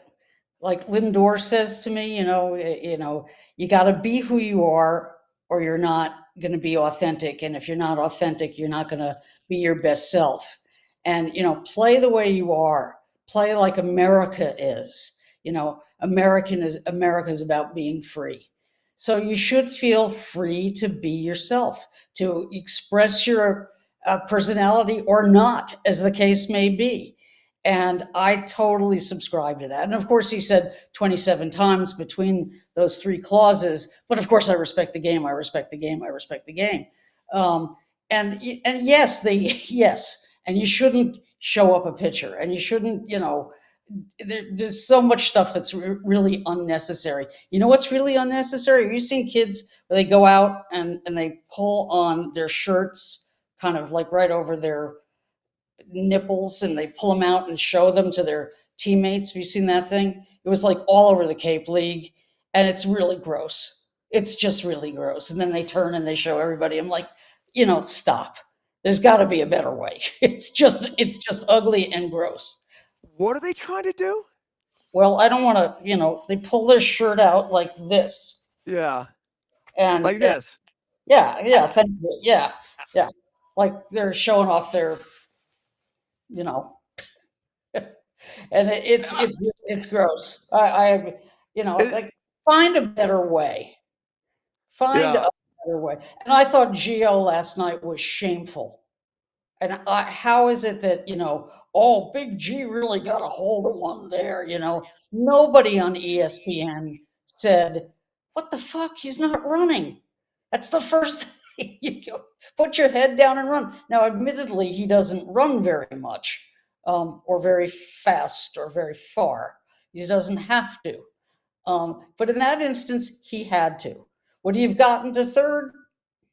Like Lindor says to me, you got to be who you are, or you're not going to be authentic. And if you're not authentic, you're not going to be your best self. And play the way you are. Play like America is. America is about being free. So you should feel free to be yourself, to express your personality or not, as the case may be. And I totally subscribe to that. And of course, he said 27 times between those three clauses, but of course, I respect the game. I respect the game. I respect the game. Um, and yes, yes, and you shouldn't show up a pitcher, and you shouldn't, there's so much stuff that's really unnecessary. You know what's really unnecessary? Have you seen kids where they go out and they pull on their shirts, kind of like right over their nipples, and they pull them out and show them to their teammates? Have you seen that thing? It was like all over the Cape League, and it's really gross. It's just really gross. And then they turn and they show everybody. I'm like, stop. There's got to be a better way. It's just ugly and gross. What are they trying to do? Well, I don't want to, they pull their shirt out like this, Yeah, and, like this. yeah, yeah, thank you, yeah, yeah, like they're showing off their, you know, and it's gross. Like, find a better way. Find Yeah. a better way. And I thought Gio last night was shameful. And how is it that, oh, Big G really got a hold of one there? Nobody on ESPN said, what the fuck? He's not running. That's the first thing. Put your head down and run. Now, admittedly, he doesn't run very much, or very fast or very far. He doesn't have to. But in that instance, he had to. Would he have gotten to third?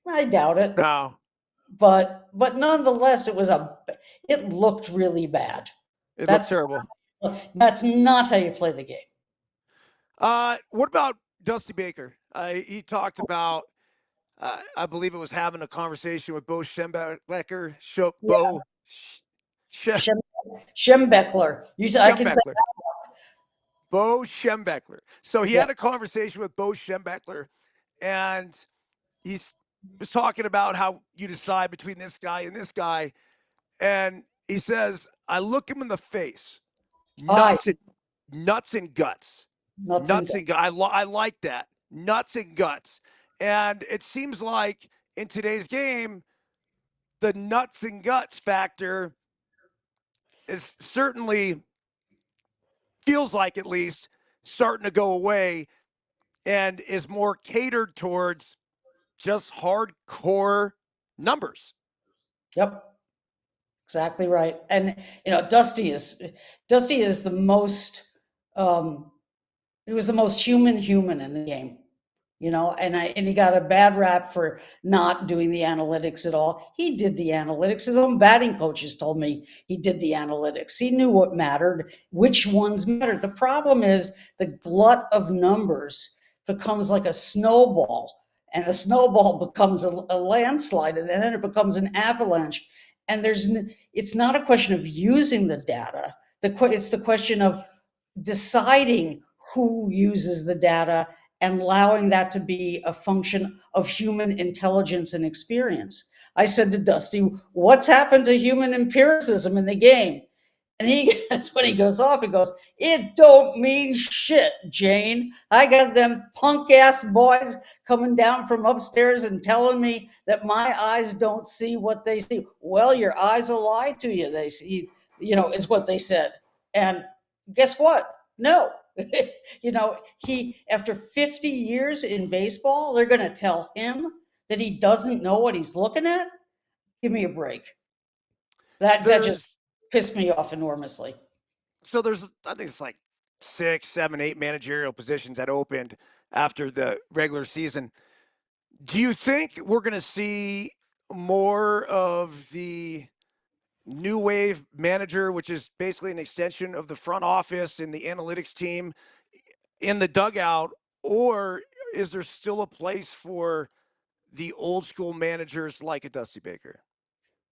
I doubt it. No. but nonetheless, it looked really bad. It looked That's terrible. that's not how you play the game. What about Dusty Baker? He talked about, I believe it was having a conversation with Bo Schembechler, Yeah, Sch- Shem, Schembeckler. I can say Schembechler, Bo Schembechler. So he yeah. had a conversation with Bo Schembechler, and he was talking about how you decide between this guy and this guy, and he says, "I look him in the face, I nuts and nuts and guts, nuts and nuts and guts. I like that, nuts and guts." And it seems like in today's game, the nuts and guts factor is certainly, feels like at least, starting to go away and is more catered towards just hardcore numbers. Yep, exactly right. And Dusty is the most um, he was the most human in the game. And he got a bad rap for not doing the analytics at all. He did the analytics. His own batting coaches told me he did the analytics. He knew what mattered, which ones mattered. The problem is the glut of numbers becomes like a snowball, and a snowball becomes a landslide, and then it becomes an avalanche. And it's not a question of using the data. It's the question of deciding who uses the data and allowing that to be a function of human intelligence and experience. I said to Dusty, "What's happened to human empiricism in the game?" And that's when he goes off. He goes, "It don't mean shit, Jane. I got them punk ass boys coming down from upstairs and telling me that my eyes don't see what they see." Well, your eyes will lie to you. They see, is what they said. And guess what? No. He, after 50 years in baseball, they're going to tell him that he doesn't know what he's looking at? Give me a break. That just There's pissed me off enormously. there's I think it's like 6, 7, 8 managerial positions that opened after the regular season. Do you think we're going to see more of the new wave manager, which is basically an extension of the front office and the analytics team, in the dugout, or is there still a place for the old school managers like a Dusty Baker?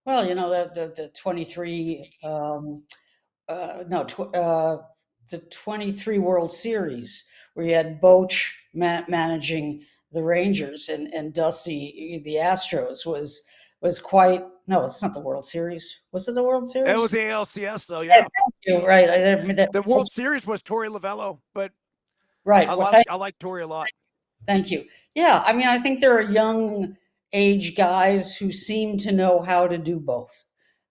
Well, the 23, no, the 23 World Series where you had Boch managing the Rangers and Dusty the Astros was quite. No, it's not the World Series. Was it the World It was Series? the ALCS, though, Yeah, yeah. thank you. Right. I admit that. The World Series was Torey Lavello, but Right. Well, I like Torey a lot. thank you. Yeah, I mean, I think there are young age guys who seem to know how to do both,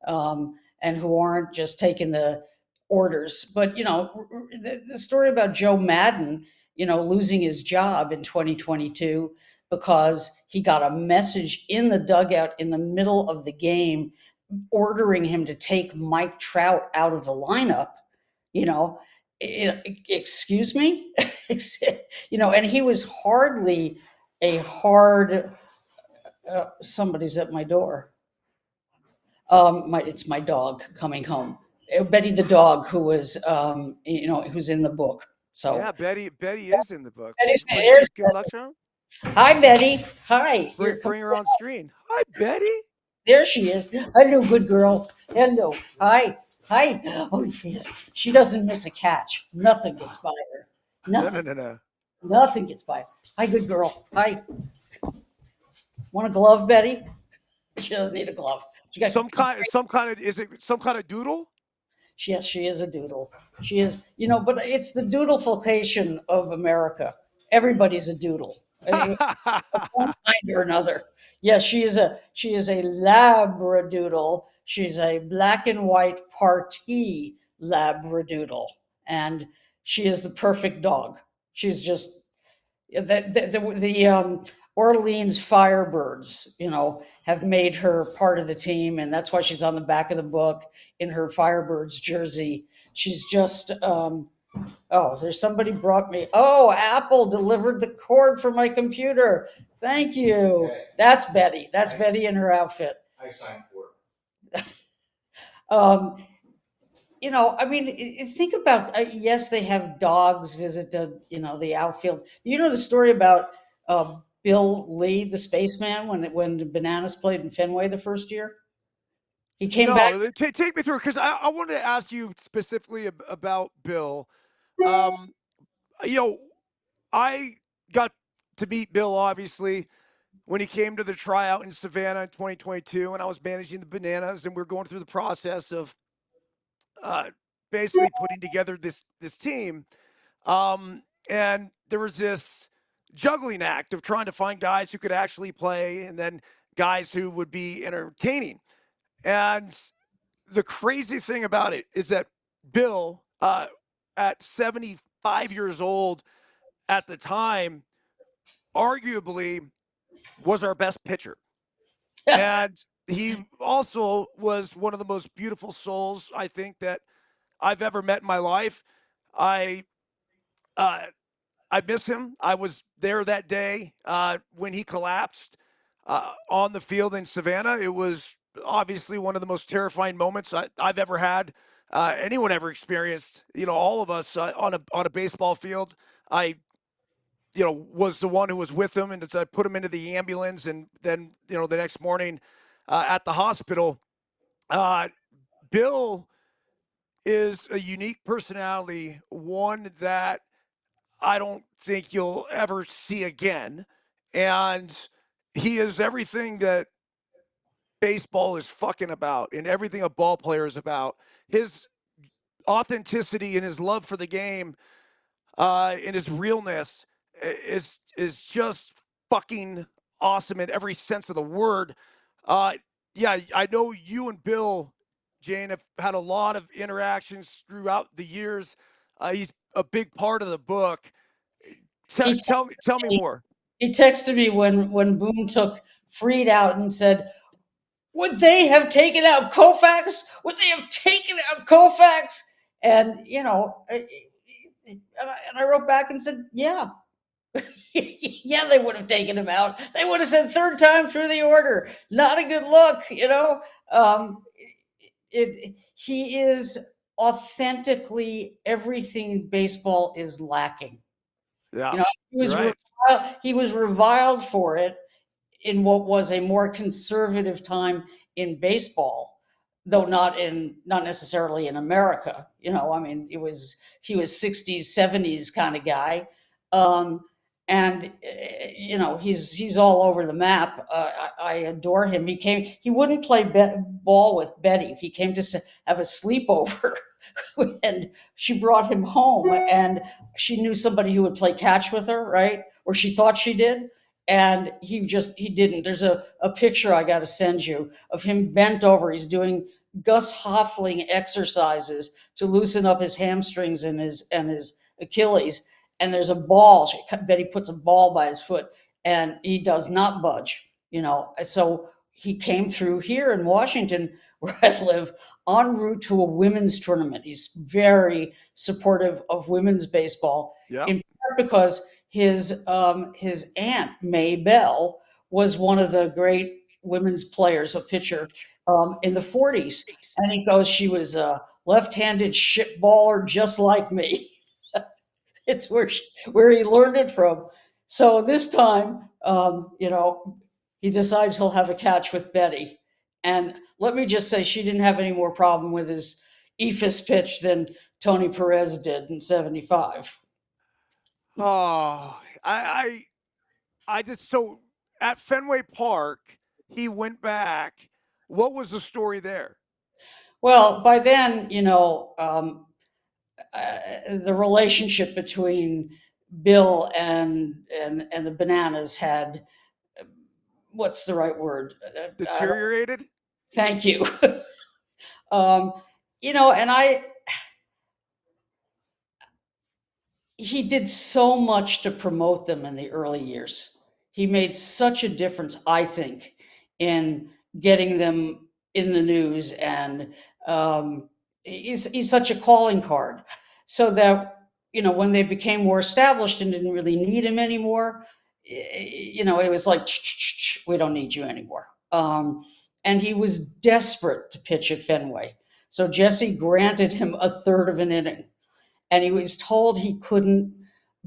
and who aren't just taking the orders. But the story about Joe Madden, losing his job in 2022 because he got a message in the dugout in the middle of the game ordering him to take Mike Trout out of the lineup. You know, excuse me. And he was hardly a hard. Somebody's at my door. It's my dog coming home. Betty the dog, who's in the book. Yeah, So Betty is in the book. Betty's Bring there's good luck, Sean. Hi, Betty. Hi. Here, come. Bring her on screen. Hi, Betty. There she is. Hello, good girl. Hello. Hi. Hi. Oh, yes. She doesn't miss a catch. Nothing gets by her. No, no, Nothing. no, no. Nothing gets by her. Hi, good girl. Hi. Want a glove, Betty? She doesn't need a glove. Some kind of, is it some kind of doodle? Yes, she is a doodle. She is, but it's the doodleification of America. Everybody's a doodle, of one kind or another. Yes, she is a labradoodle. She's a black and white parti labradoodle, and she is the perfect dog. She's just the Orleans Firebirds, have made her part of the team, and that's why she's on the back of the book in her Firebirds jersey. She's just oh, there's somebody brought me. Oh, Apple delivered the cord for my computer. Thank you. That's Betty. That's Betty in her outfit. Um, I mean, think about, yes, they have dogs visit the outfield. You know the story about Bill Lee, the spaceman, when the Bananas played in Fenway the first year? He came back. No, take me through because I wanted to ask you specifically about Bill. Um, you know, I got to meet Bill obviously when he came to the tryout in Savannah in 2022, and I was managing the Bananas, and we are going through the process of uh, basically putting together this team. And there was this juggling act of trying to find guys who could actually play, and then guys who would be entertaining. And the crazy thing about it is that Bill, at 75 years old at the time, arguably was our best pitcher. And he also was one of the most beautiful souls I think that I've ever met in my life. I uh, I miss him. I was there that day when he collapsed on the field in Savannah. It was obviously one of the most terrifying moments I've ever had. Anyone ever experienced? All of us on a baseball field. I was the one who was with him, and I put him into the ambulance, and then the next morning at the hospital. Uh, Bill is a unique personality, one that I don't think you'll ever see again. And he is everything that baseball is fucking about and everything a ball player is about. His authenticity and his love for the game and his realness is just fucking awesome in every sense of the word. Uh, yeah, I know you and Bill, Jane, have had a lot of interactions throughout the years. He's a big part of the book. He Tell me texted me, more. he texted me when Boone took Freed out and said, "Would they have taken out Koufax? Would they have taken out Koufax?" And I wrote back and said, "Yeah, yeah, they would have taken him out. They would have said third time through the order. Not a good look. He is authentically everything baseball is lacking. Yeah, You know, you're right. he was reviled for it in what was a more conservative time in baseball, though not necessarily in America. I mean, he was 60s, 70s kind of guy. Um, and he's all over the map. I adore him. He wouldn't play ball with Betty. He came to have a sleepover, and she brought him home, and she knew somebody who would play catch with her, right? Or she thought she did, and he didn't. There's a picture I got to send you of him bent over. He's doing Gus Hoffling exercises to loosen up his hamstrings and his Achilles. And there's a ball. Betty puts a ball by his foot, and he does not budge. So he came through here in Washington, where I live, en route to a women's tournament. He's very supportive of women's baseball, Yep. in part because his aunt May Bell was one of the great women's players, a pitcher in the 40s, and he goes, she was a left-handed shit baller just like me. It's where he learned it from. So this time, he decides he'll have a catch with Betty. And let me just say, she didn't have any more problem with his eephus pitch than Tony Perez did in '75. Oh, I just so at Fenway Park, he went back. What was the story there? Well, by then, the relationship between Bill and the Bananas had, what's the right word? Deteriorated? Thank you. um, and he did so much to promote them in the early years. He made such a difference, I think, in getting them in the news, and he's such a calling card. So that when they became more established and didn't really need him anymore, it was like, we don't need you anymore. and he was desperate to pitch at Fenway. So Jesse granted him a third of an inning, and he was told he couldn't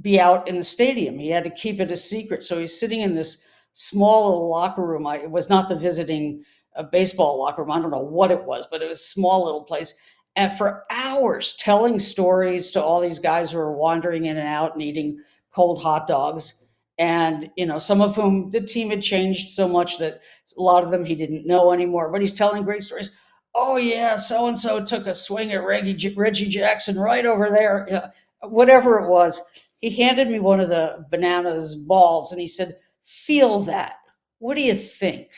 be out in the stadium. He had to keep it a secret. So he's sitting in this small little locker room. It was not the visiting baseball locker room. I don't know what it was, but it was a small little place. And for hours, telling stories to all these guys who were wandering in and out and eating cold hot dogs. And, some of whom the team had changed so much that a lot of them he didn't know anymore, but he's telling great stories. Oh yeah, so and so took a swing at Reggie Jackson right over there. Yeah, whatever it was, he handed me one of the bananas balls and he said, "Feel that. What do you think?"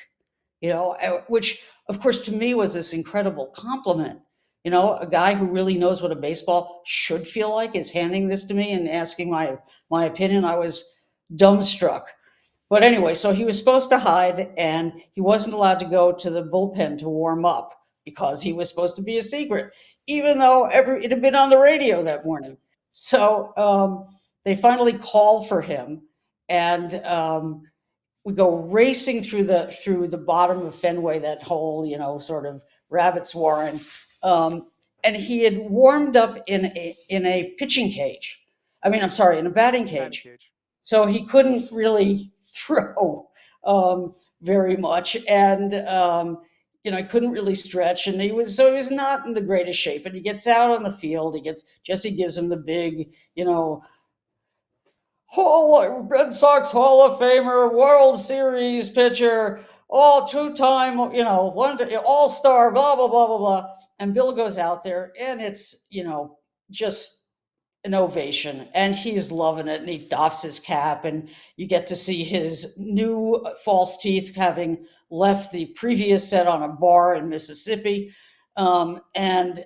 Which of course to me was this incredible compliment. A guy who really knows what a baseball should feel like is handing this to me and asking my opinion. I was dumbstruck. But anyway, so he was supposed to hide and he wasn't allowed to go to the bullpen to warm up because he was supposed to be a secret, even though it had been on the radio that morning. So they finally call for him, and we go racing through the bottom of Fenway, that whole sort of rabbit's warren, um, and he had warmed up in a pitching cage. I mean, I'm sorry, in a batting Batting cage, cage. so he couldn't really throw very much, and he couldn't really stretch, and he was not in the greatest shape. And he gets out on the field. Jesse gives him the big, Red Sox Hall of Famer, World Series pitcher, all two-time, all star, blah blah blah blah blah. And Bill goes out there, and it's just an ovation, and he's loving it, and he doffs his cap, and you get to see his new false teeth, having left the previous set on a bar in Mississippi. And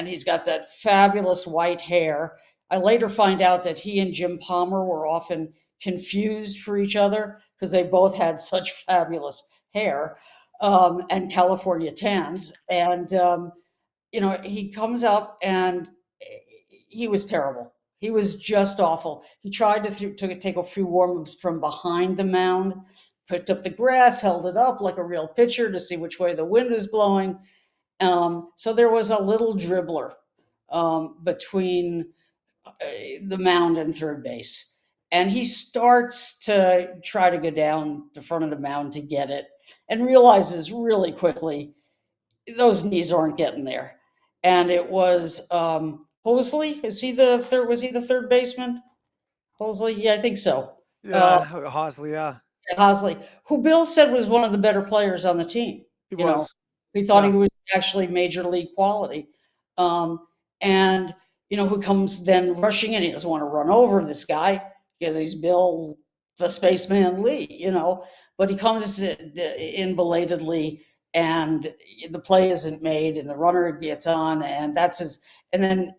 he's got that fabulous white hair. I later find out that he and Jim Palmer were often confused for each other because they both had such fabulous hair, and California tans. And he comes up, and he was terrible. He was just awful. He tried to take a few warm-ups from behind the mound, picked up the grass, held it up like a real pitcher to see which way the wind is blowing. So there was a little dribbler between the mound and third base. And he starts to try to go down the front of the mound to get it, and realizes really quickly those knees aren't getting there. And it was Hosley. Is he the third? Was he the third baseman? Hosley? Yeah, I think so. Uh, Yeah, Hosley. Yeah, Hosley, who Bill said was one of the better players on the team. he You know, was. he thought he Yeah, was actually major league quality. And who comes then rushing in? He doesn't want to run over this guy because he's Bill, the spaceman Lee. But he comes in belatedly, and the play isn't made, and the runner gets on, and that's his. And then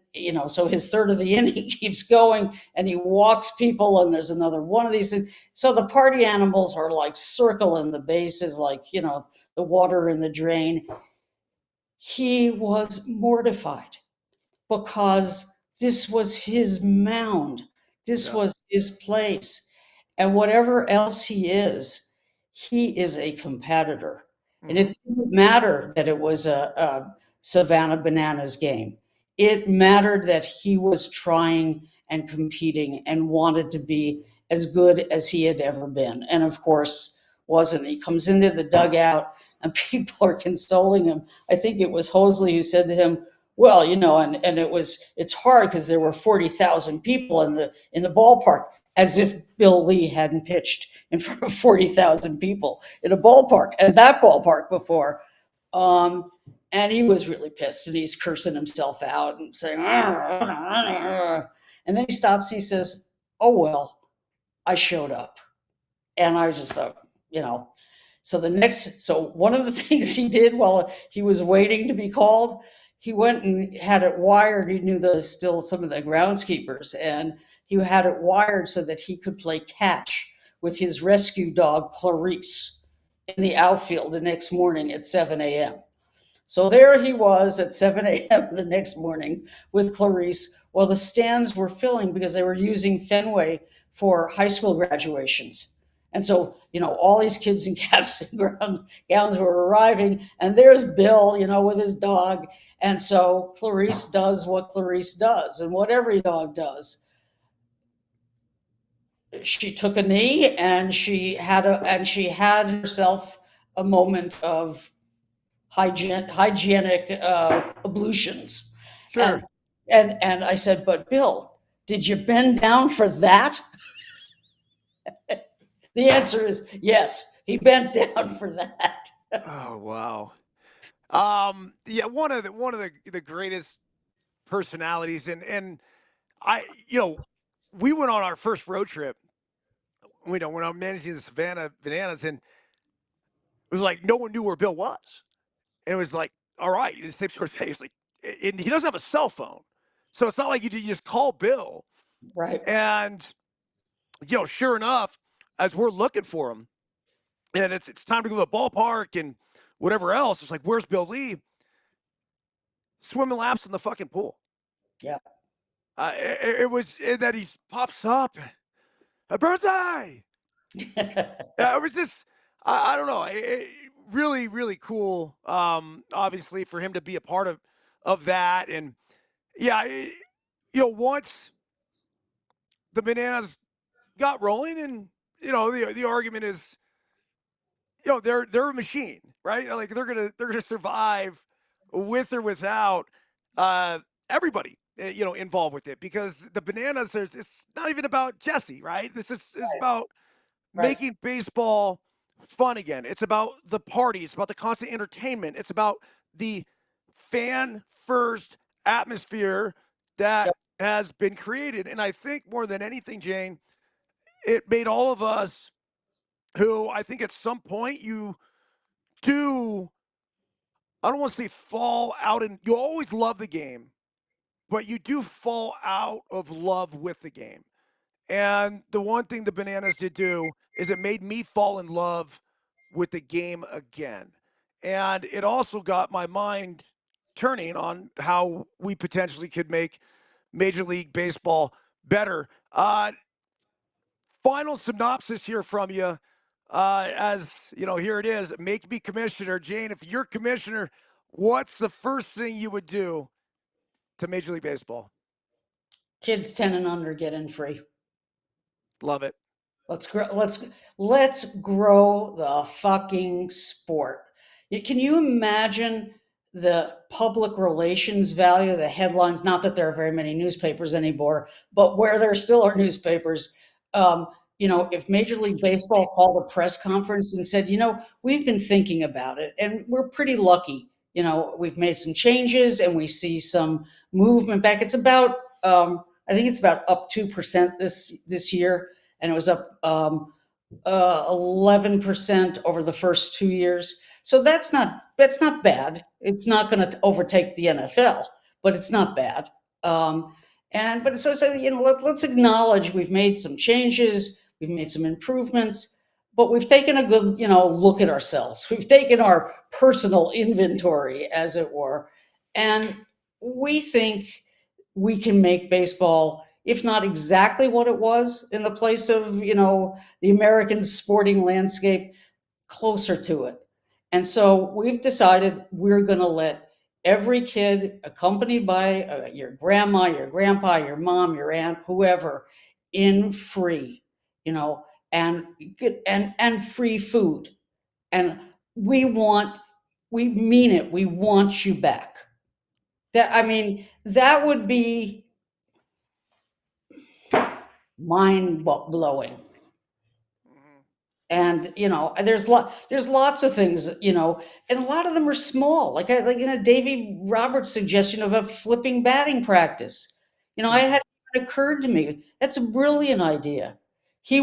so his third of the inning keeps going, and he walks people, and there's another one of these things. So the party animals are like circling the bases, like the water in the drain. He was mortified because this was his mound. This yeah. was his place. And whatever else he is a competitor. And Hmm. it didn't matter that it was a Savannah Bananas game. It mattered that he was trying and competing and wanted to be as good as he had ever been. And of course, wasn't. He comes into the dugout and people are consoling him. I think it was Hosley who said to him, well, and it's hard because there were 40,000 people in the ballpark, as if Bill Lee hadn't pitched in front of 40,000 people in a ballpark, and that ballpark before. Um, and he was really pissed, and he's cursing himself out and saying, and then he stops and he says, "Oh well, I showed up." And I just thought, you know, so one of the things he did while he was waiting to be called, he went and had it wired. He knew still some of the groundskeepers, and he had it wired so that he could play catch with his rescue dog Clarice in the outfield the next morning at 7 a.m. So there he was at 7 a.m. the next morning with Clarice, while the stands were filling because they were using Fenway for high school graduations. And so, all these kids in caps and gowns were arriving, and there's Bill, with his dog. And so Clarice does what Clarice does, and what every dog does. She took a knee, and she had herself a moment of hygienic ablutions. And Sure. and I said, "But Bill, did you bend down for that?" The answer is yes. He bent down for that. Oh, wow. Yeah, one of the greatest personalities, and we went on our first road trip. We know when I'm managing the Savannah Bananas, and it was like no one knew where Bill was, and it was like, all right, the same sort of thing. It's like, and he doesn't have a cell phone, so it's not like you just call Bill. Right. And sure enough, as we're looking for him, and it's time to go to the ballpark and whatever else, it's like, where's Bill Lee? Swimming laps in the fucking pool. Yeah. It was that he pops up, a birthday. It was just, I don't know, really, really cool. Obviously, for him to be a part of that, and yeah, once the Bananas got rolling, and the argument is, they're a machine, right? Like they're gonna survive with or without uh, everybody, involved with it, because the Bananas, it's not even about Jesse, right? This is about Right. making baseball fun again. It's about the party. It's about the constant entertainment. It's about the fan first atmosphere that Yep. has been created. And I think more than anything, Jane, it made all of us, who I think at some point you do, I don't want to say fall out, and you always love the game, but you do fall out of love with the game. And the one thing the Bananas did do is it made me fall in love with the game again. And it also got my mind turning on how we potentially could make Major League Baseball better. Final synopsis here from you. As you know, here it is. Make me commissioner. Jane, if you're commissioner, what's the first thing you would do to Major League Baseball? Kids 10 and under get in free. Love it. Let's grow the fucking sport. Can you imagine the public relations value of the headlines? Not that there are very many newspapers anymore, but where there still are newspapers, um, if Major League Baseball called a press conference and said, we've been thinking about it, and we're pretty lucky. We've made some changes, and we see some movement back. It's about, I think it's about up 2% this year, and it was up 11% over the first 2 years. So that's not bad. It's not going to overtake the NFL, but it's not bad. And but so let's acknowledge we've made some changes, we've made some improvements, but we've taken a good look at ourselves. We've taken our personal inventory, as it were, and we think we can make baseball, if not exactly what it was in the place of the American sporting landscape, closer to it. And so we've decided we're going to let every kid, accompanied by your grandma, your grandpa, your mom, your aunt, whoever, in free, you know, and and free food. And we want, we mean it. We want you back. That would be mind blowing. Mhm. And there's lots of things, and a lot of them are small, like Davy Roberts' suggestion about flipping batting practice. I Mhm. had it occurred to me that's a brilliant idea. He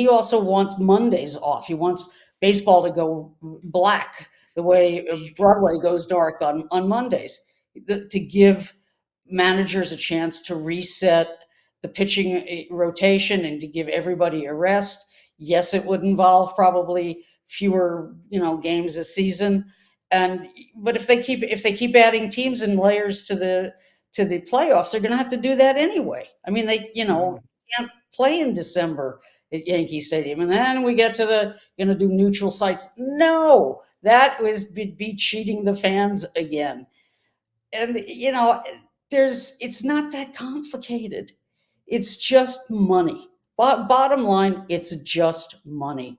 also wants Mondays off. He wants baseball to go black the way Broadway goes dark on Mondays, to give managers a chance to reset the pitching rotation and to give everybody a rest. Yes, it would involve probably fewer, games a season. And but if they keep adding teams and layers to the playoffs, they're going to have to do that anyway. They Mhm. can't play in December at Yankee Stadium, and then we get to the do neutral sites. No, that was be cheating the fans again. And there's it's not that complicated. It's just money. But bottom line, it's just money.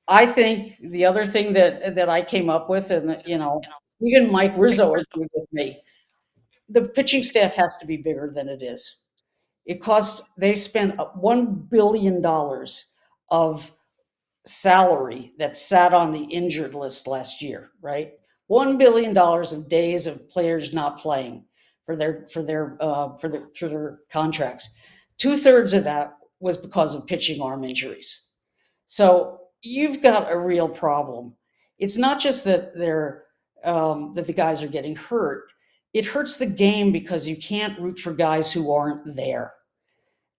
I think the other thing that I came up with, and even Mike Rizzo agreed with me, the pitching staff has to be bigger than it is. They spent $1 billion of salary that sat on the injured list last year, right? $1 billion of days of players not playing for their contracts. 2/3 of that was because of pitching arm injuries. So you've got a real problem. It's not just that that the guys are getting hurt. It hurts the game because you can't root for guys who aren't there.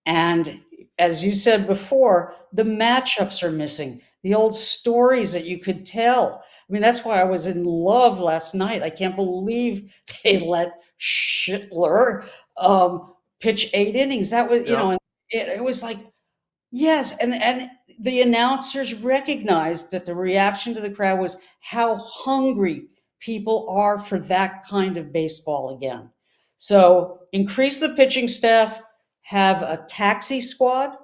And as you said before, the matchups are missing, the old stories that you could tell. I mean, that's why I was in love last night. I can't believe they let Schittler pitch 8 innings. That was, Yep. it was like, yes. And the announcers recognized that the reaction to the crowd was how hungry people are for that kind of baseball again. So increase the pitching staff, have a taxi squad.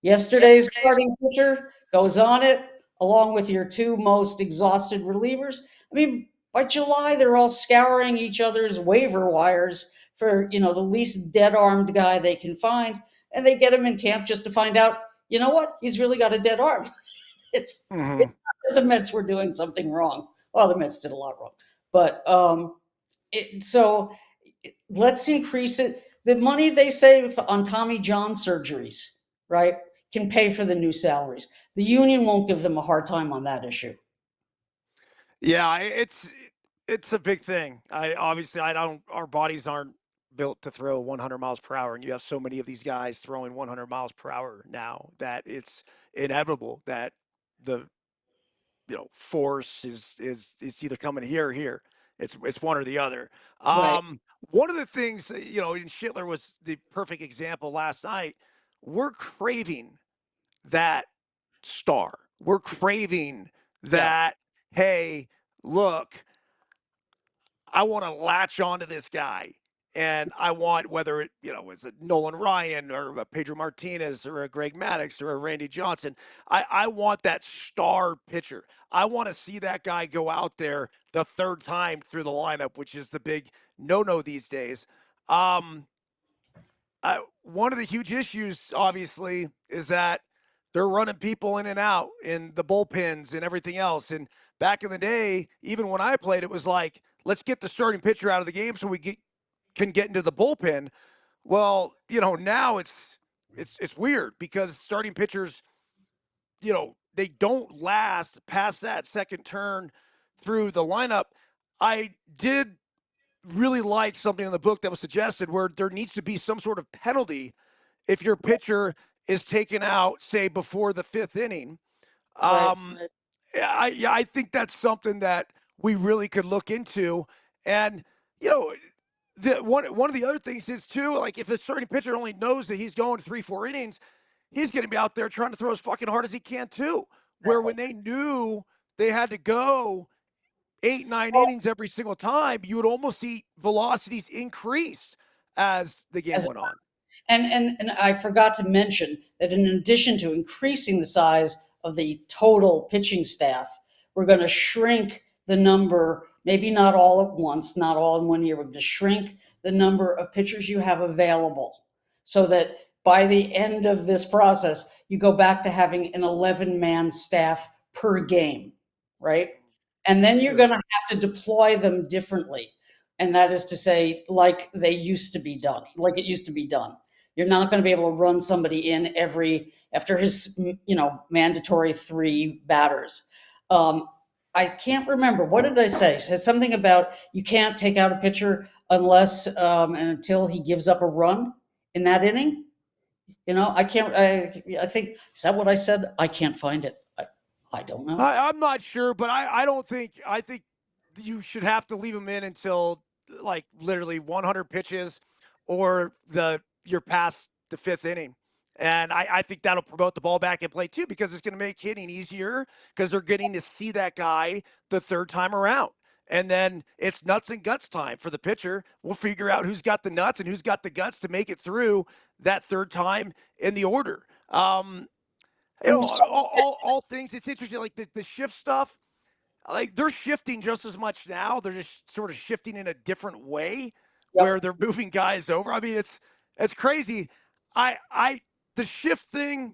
Yesterday's starting pitcher goes on it along with your two most exhausted relievers. I mean, by July, they're all scouring each other's waiver wires for, the least dead armed guy they can find. And they get him in camp just to find out, you know what? He's really got a dead arm. It's Hmm. not that the Mets were doing something wrong. Well, the Mets did a lot wrong. But so let's increase it. The money they save on Tommy John surgeries, right, can pay for the new salaries. The union won't give them a hard time on that issue. Yeah, it's a big thing. I don't. Our bodies aren't built to throw 100 miles per hour, and you have so many of these guys throwing 100 miles per hour now that it's inevitable that the force is either coming here or here. It's one or the other. Right. One of the things and Schittler was the perfect example last night. We're craving that star. We're craving Yeah. that. Hey, look, I want to latch onto this guy. And I want whether it's a Nolan Ryan or a Pedro Martinez or a Greg Maddux or a Randy Johnson. I want that star pitcher. I want to see that guy go out there the third time through the lineup, which is the big no these days. Um, One of the huge issues, obviously, is that they're running people in and out in the bullpens and everything else. And back in the day, even when I played, it was like, let's get the starting pitcher out of the game so can get into the bullpen. Well, now it's weird because starting pitchers, they don't last past that second turn through the lineup. I did really like something in the book that was suggested where there needs to be some sort of penalty if your pitcher is taken out, say before the fifth inning. Right. Right. I think that's something that we really could look into. And you know, one of the other things is too, like if a starting pitcher only knows that he's going 3-4 innings, he's going to be out there trying to throw as fucking hard as he can too. Where Exactly. when they knew they had to go 8-9 innings every single time, you would almost see velocities increase as the game As went on. And I forgot to mention that in addition to increasing the size of the total pitching staff, we're going to shrink the number, maybe not all at once, not all in one year, we're going to shrink the number of pitchers you have available so that by the end of this process, you go back to having an 11-man staff per game, right? And then you're Sure. going to have to deploy them differently. And that is to say, like they used to be done, like it used to be done. You're not going to be able to run somebody in after his mandatory 3 batters. Um, I can't remember, what did I say? I said something about you can't take out a pitcher unless and until he gives up a run in that inning. I can't. I think, is that what I said? I can't find it. I don't know. I'm not sure, but I don't think I think you should have to leave him in until like literally 100 pitches or the you're past the fifth inning. And I think that'll promote the ball back in play too, because it's going to make hitting easier because they're getting to see that guy the third time around. And then it's nuts and guts time for the pitcher. We'll figure out who's got the nuts and who's got the guts to make it through that third time in the order. All things. It's interesting, like the shift stuff. Like they're shifting just as much now. They're just sort of shifting in a different way, where Yep. they're moving guys over. I mean, it's crazy. I the shift thing.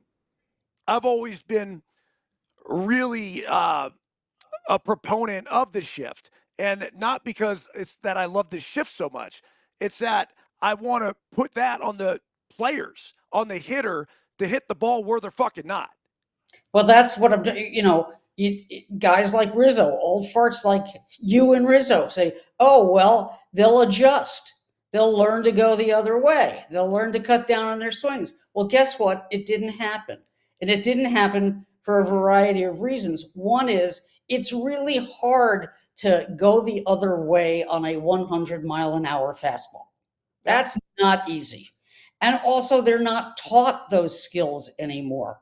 I've always been really a proponent of the shift, and not because it's that I love the shift so much. It's that I want to put that on the players, on the hitter, to hit the ball where they're fucking not. Well, that's what I'm. Guys like Rizzo, old farts like you and Rizzo say, "Oh well, they'll adjust. They'll learn to go the other way. They'll learn to cut down on their swings." Well, guess what? It didn't happen, and it didn't happen for a variety of reasons. One is it's really hard to go the other way on a 100-mile-an-hour fastball. Yep. That's not easy. And also, they're not taught those skills anymore.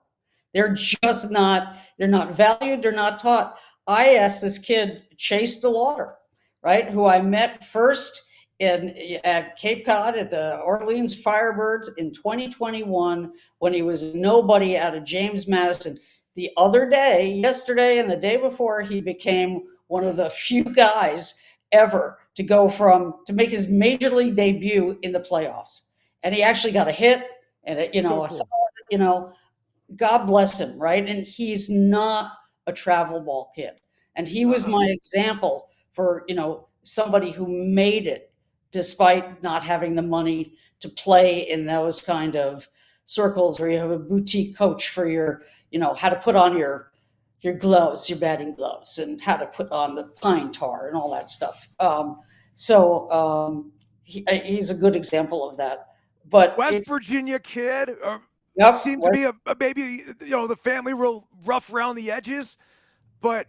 They're just not, they're not valued, they're not taught. I asked this kid, Chase DeLauder, right, who I met first at Cape Cod at the Orleans Firebirds in 2021 when he was nobody out of James Madison. The other day, yesterday and the day before, he became one of the few guys ever to go from to make his major league debut in the playoffs. And he actually got a hit and So cool. you know, God bless him, right? And he's not a travel ball kid. And he was Uh-uh. my example for, somebody who made it despite not having the money to play in those kind of circles where you have a boutique coach for your, how to put on your gloves, your batting gloves, and how to put on the pine tar and all that stuff. He's a good example of that. But West it's, Virginia kid. yep, Seems to be a maybe the family real rough around the edges, but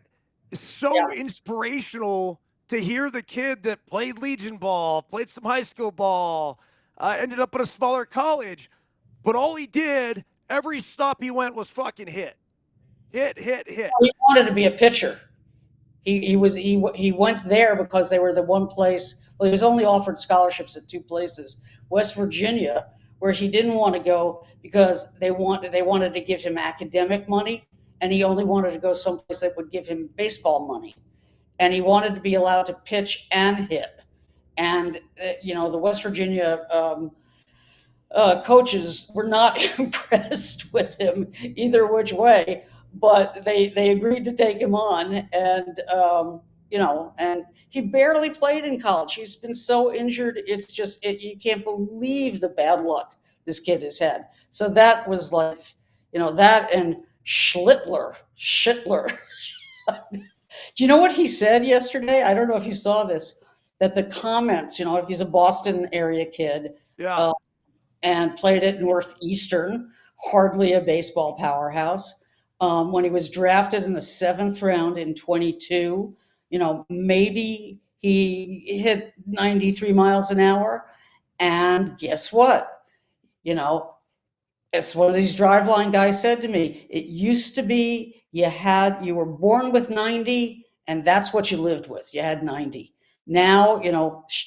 it's so yeah. inspirational to hear the kid that played Legion ball, played some high school ball, ended up at a smaller college, but all he did every stop he went was fucking hit, hit, hit, hit. He wanted to be a pitcher. He went there because they were the one place. Well, he was only offered scholarships at two places: West Virginia, where he didn't want to go because they wanted to give him academic money, and he only wanted to go someplace that would give him baseball money, and he wanted to be allowed to pitch and hit. And the West Virginia coaches were not impressed with him either which way, but they agreed to take him on, and he barely played in college. He's been so injured; it's just you can't believe the bad luck this kid has had. So that was like, that and Schittler. Do you know what he said yesterday? I don't know if you saw this. That the comments, he's a Boston area kid, Yeah. uh, and played at Northeastern, hardly a baseball powerhouse. When he was drafted in the seventh round in 22, maybe he hit 93 miles an hour. And guess what? You know, as one of these driveline guys said to me, it used to be you were born with 90 and that's what you lived with. You had 90. Now,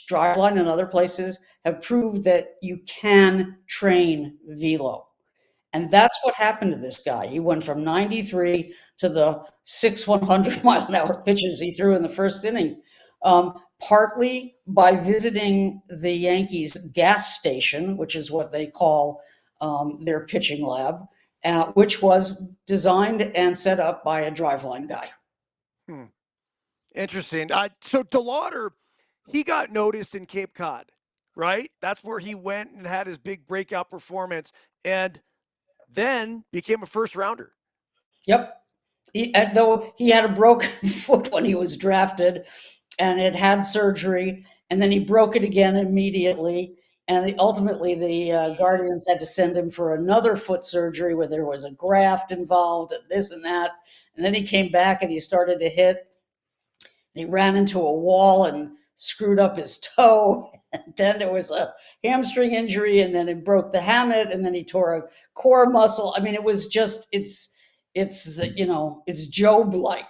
driveline and other places have proved that you can train velo. And that's what happened to this guy. He went from 93 to the 100-mile-an-hour pitches he threw in the first inning, partly by visiting the Yankees gas station, which is what they call their pitching lab, which was designed and set up by a driveline guy. Hmm. Interesting. So DeLauder, he got noticed in Cape Cod, right? That's where he went and had his big breakout performance, and then became a first rounder. Yep. Though he had a broken foot when he was drafted and had surgery, and then he broke it again immediately. And ultimately, the Guardians had to send him for another foot surgery where there was a graft involved, and this and that. And then he came back and he started to hit. And he ran into a wall and screwed up his toe. Then there was a hamstring injury, and then it broke the hamate, and then he tore a core muscle. I mean, it was just it's Job like.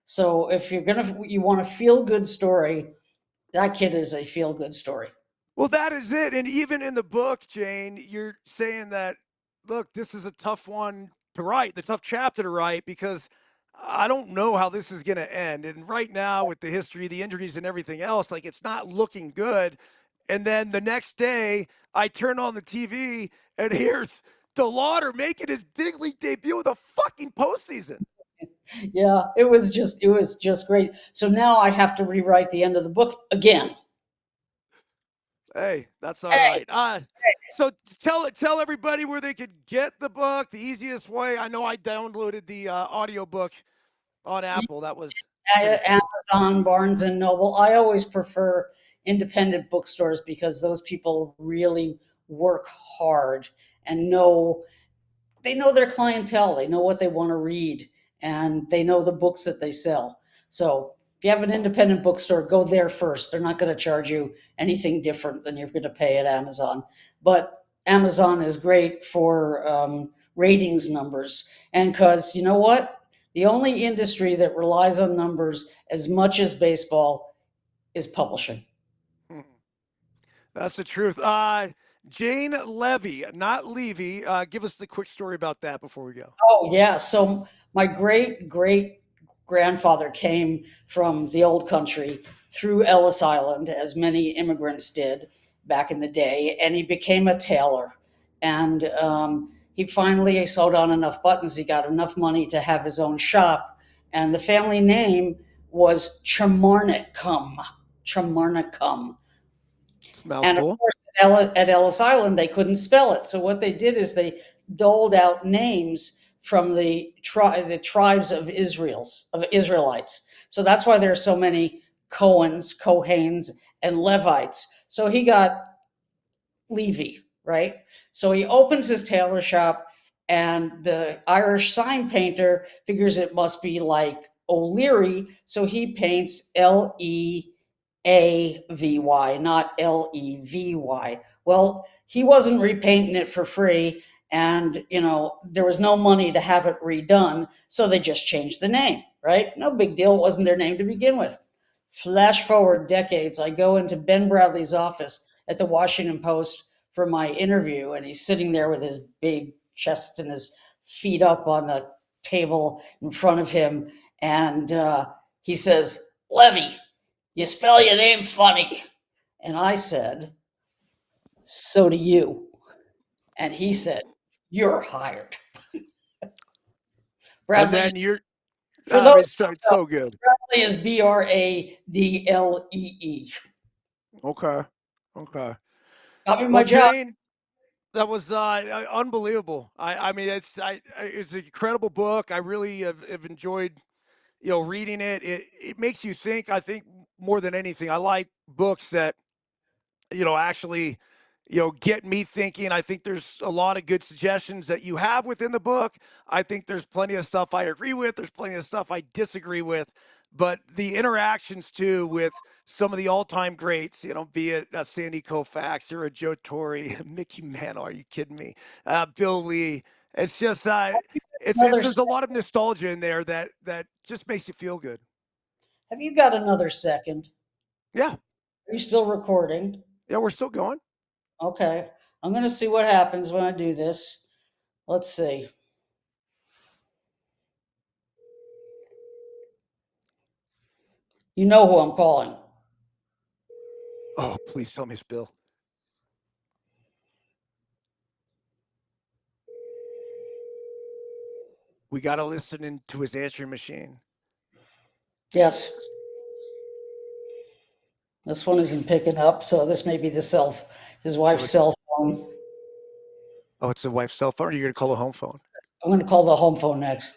So if you want a feel good story, that kid is a feel good story. Well, that is it. And even in the book, Jane, you're saying that, look, this is a tough one to write, the tough chapter to write, because I don't know how this is going to end. And right now, with the history, the injuries, and everything else, like it's not looking good. And then the next day, I turn on the TV and here's DeLauder making his big league debut with a fucking postseason. Yeah, it was just great. So now I have to rewrite the end of the book again. Hey, that's all Hey, right. So tell everybody where they could get the book. The easiest way. I know I downloaded the audiobook on Apple. That was pretty simple. Amazon, Barnes and Noble. I always prefer independent bookstores because those people really work hard and know their clientele. They know what they want to read, and they know the books that they sell. So if you have an independent bookstore, go there first. They're not going to charge you anything different than you're going to pay at Amazon. But Amazon is great for ratings numbers. And because you know what? The only industry that relies on numbers as much as baseball is publishing. Hmm. That's the truth. Jane Levy, not Levy. Give us the quick story about that before we go. Oh, yeah. So my great great grandfather came from the old country through Ellis Island, as many immigrants did back in the day, and he became a tailor. And he finally sewed on enough buttons. He got enough money to have his own shop, and the family name was Tremarnicum. Tremarnicum. It's a And of mouthful. course, at Ellis Island, they couldn't spell it. So what they did is they doled out names from the tribes of Israelites. So that's why there are so many Cohens, Kohanes, and Levites. So he got Leavy, right? So he opens his tailor shop, and the Irish sign painter figures it must be like O'Leary, so he paints Leavy, not Levy. Well, he wasn't repainting it for free, and there was no money to have it redone, so they just changed the name, right? No big deal. It wasn't their name to begin with. Flash forward decades, I go into Ben Bradley's office at the Washington Post for my interview, and he's sitting there with his big chest and his feet up on the table in front of him, and he says, "Levy, you spell your name funny." And I said, "So do you." And he said, "You're hired." And Bradley, then you're. for I those mean, who don't it's know, so good. Bradley is Bradlee. Okay. Okay. Got me Well, my job. Jane, that was unbelievable. I mean, it's an incredible book. I really have enjoyed reading it. It makes you think. I think more than anything, I like books that actually, get me thinking. I think there's a lot of good suggestions that you have within the book. I think there's plenty of stuff I agree with. There's plenty of stuff I disagree with. But the interactions too with some of the all-time greats, be it Sandy Koufax or a Joe Torre, Mickey Mantle. Are you kidding me? Bill Lee. It's just, Another. there's a lot of nostalgia in there that just makes you feel good. Have you got another second? Yeah, Are you still recording? yeah, we're still going. Okay. I'm going to see what happens when I do this. Let's see. You know who I'm calling. Oh, please tell me it's Bill. We got to listen into his answering machine. Yes. This one isn't picking up, so this may be his Oh, wife's it's cell phone. it's the wife's cell phone. Or are you going to call a home phone? I'm going to call the home phone next.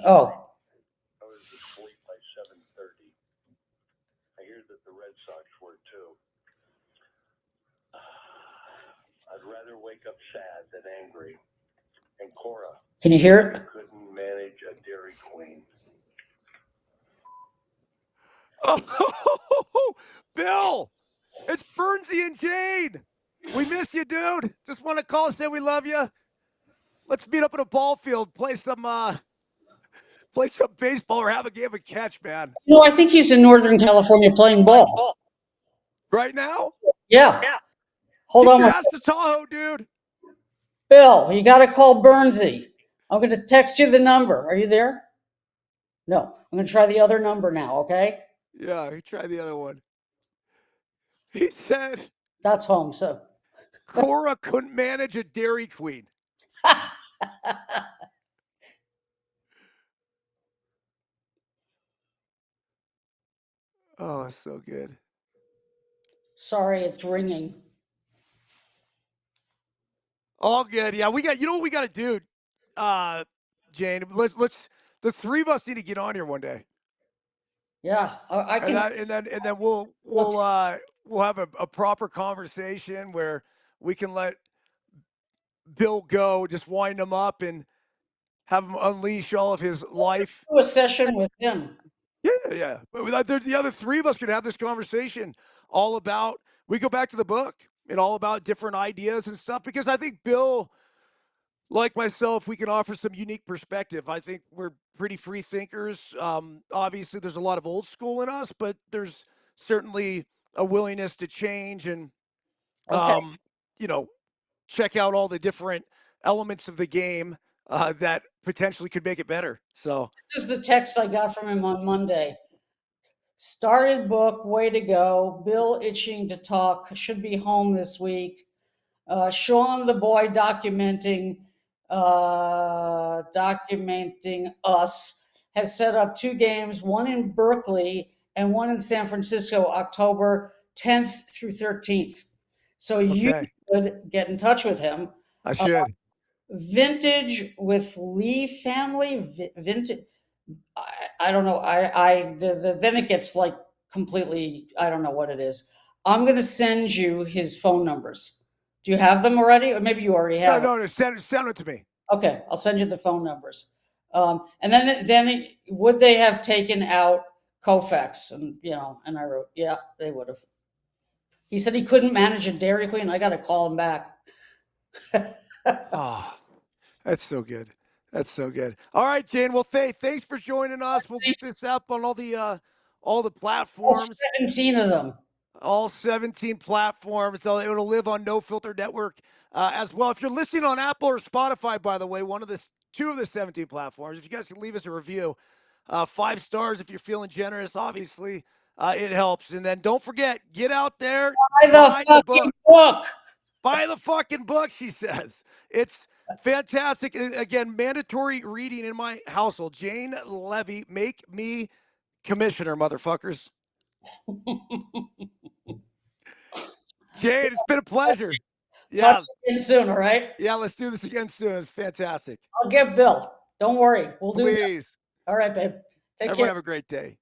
Oh, can you hear it? Oh, Bill, it's Byrnes Byrnesy and Jane. We miss you, dude. Just want to call and say we love you. Let's meet up at a ball field, play some baseball or have a game of catch, man. You know, I think he's in Northern California playing ball. Right now? Yeah. Hold Get on your one ass to Tahoe, dude. Bill, you got to call Byrnesy. I'm going to text you the number. Are you there? No. I'm going to try the other number now, okay? Yeah, try the other one. He said That's home, so. Cora couldn't manage a Dairy Queen. Oh, so good. Sorry, it's ringing. All good. Yeah, we got. You know what we got to do, Jane? Let's. The three of us need to get on here one day, Yeah, I and can. then Look, we'll have a proper conversation where we can let Bill go, just wind him up, and have him unleash all of his life. do a session with him. Yeah, yeah. But the other three of us could have this conversation all about. We go back to the book and all about different ideas and stuff because I think Bill, like myself, we can offer some unique perspective. I think we're pretty free thinkers. Obviously, there's a lot of old school in us, but there's certainly a willingness to change and, Okay. um, you know, check out all the different elements of the game that potentially could make it better. So, This is the text I got from him on Monday. Started book, way to go. Bill itching to talk, should be home this week. Sean, the boy, documenting us, has set up two games, one in Berkeley and one in San Francisco, October 10th through 13th. So you okay, could get in touch with him. I Uh, should. Vintage with Lee family, vintage. I don't know. Then it gets like completely. I don't know what it is. I'm going to send you his phone numbers. Do you have them already, or maybe you already No, have them? no, no send it to me. Okay, I'll send you the phone numbers. And then would they have taken out Kofax? And and I wrote, yeah, they would have. He said he couldn't manage a Dairy Queen. I got to call him back. Oh, that's so good. That's so good. All right, Jane. Well, thanks for joining us. We'll get this up on all the All platforms, 17 of them. all 17 platforms. So it'll live on No Filter Network as well. If you're listening on Apple or Spotify, by the way, two of the 17 platforms. If you guys can leave us a review, 5 stars if you're feeling generous. Obviously, it helps. And then don't forget, get out there, Buy the buy the fucking book. book. Buy the fucking book, she says. It's fantastic. Again, mandatory reading in my household. Jane Leavy, make me commissioner, motherfuckers. Jane, it's been a pleasure. Talk Yeah, to you again soon, all right? yeah, let's do this again soon. It's fantastic. I'll get Bill. Don't worry. We'll do that. Please. All right, babe. Take Everyone care. have a great day.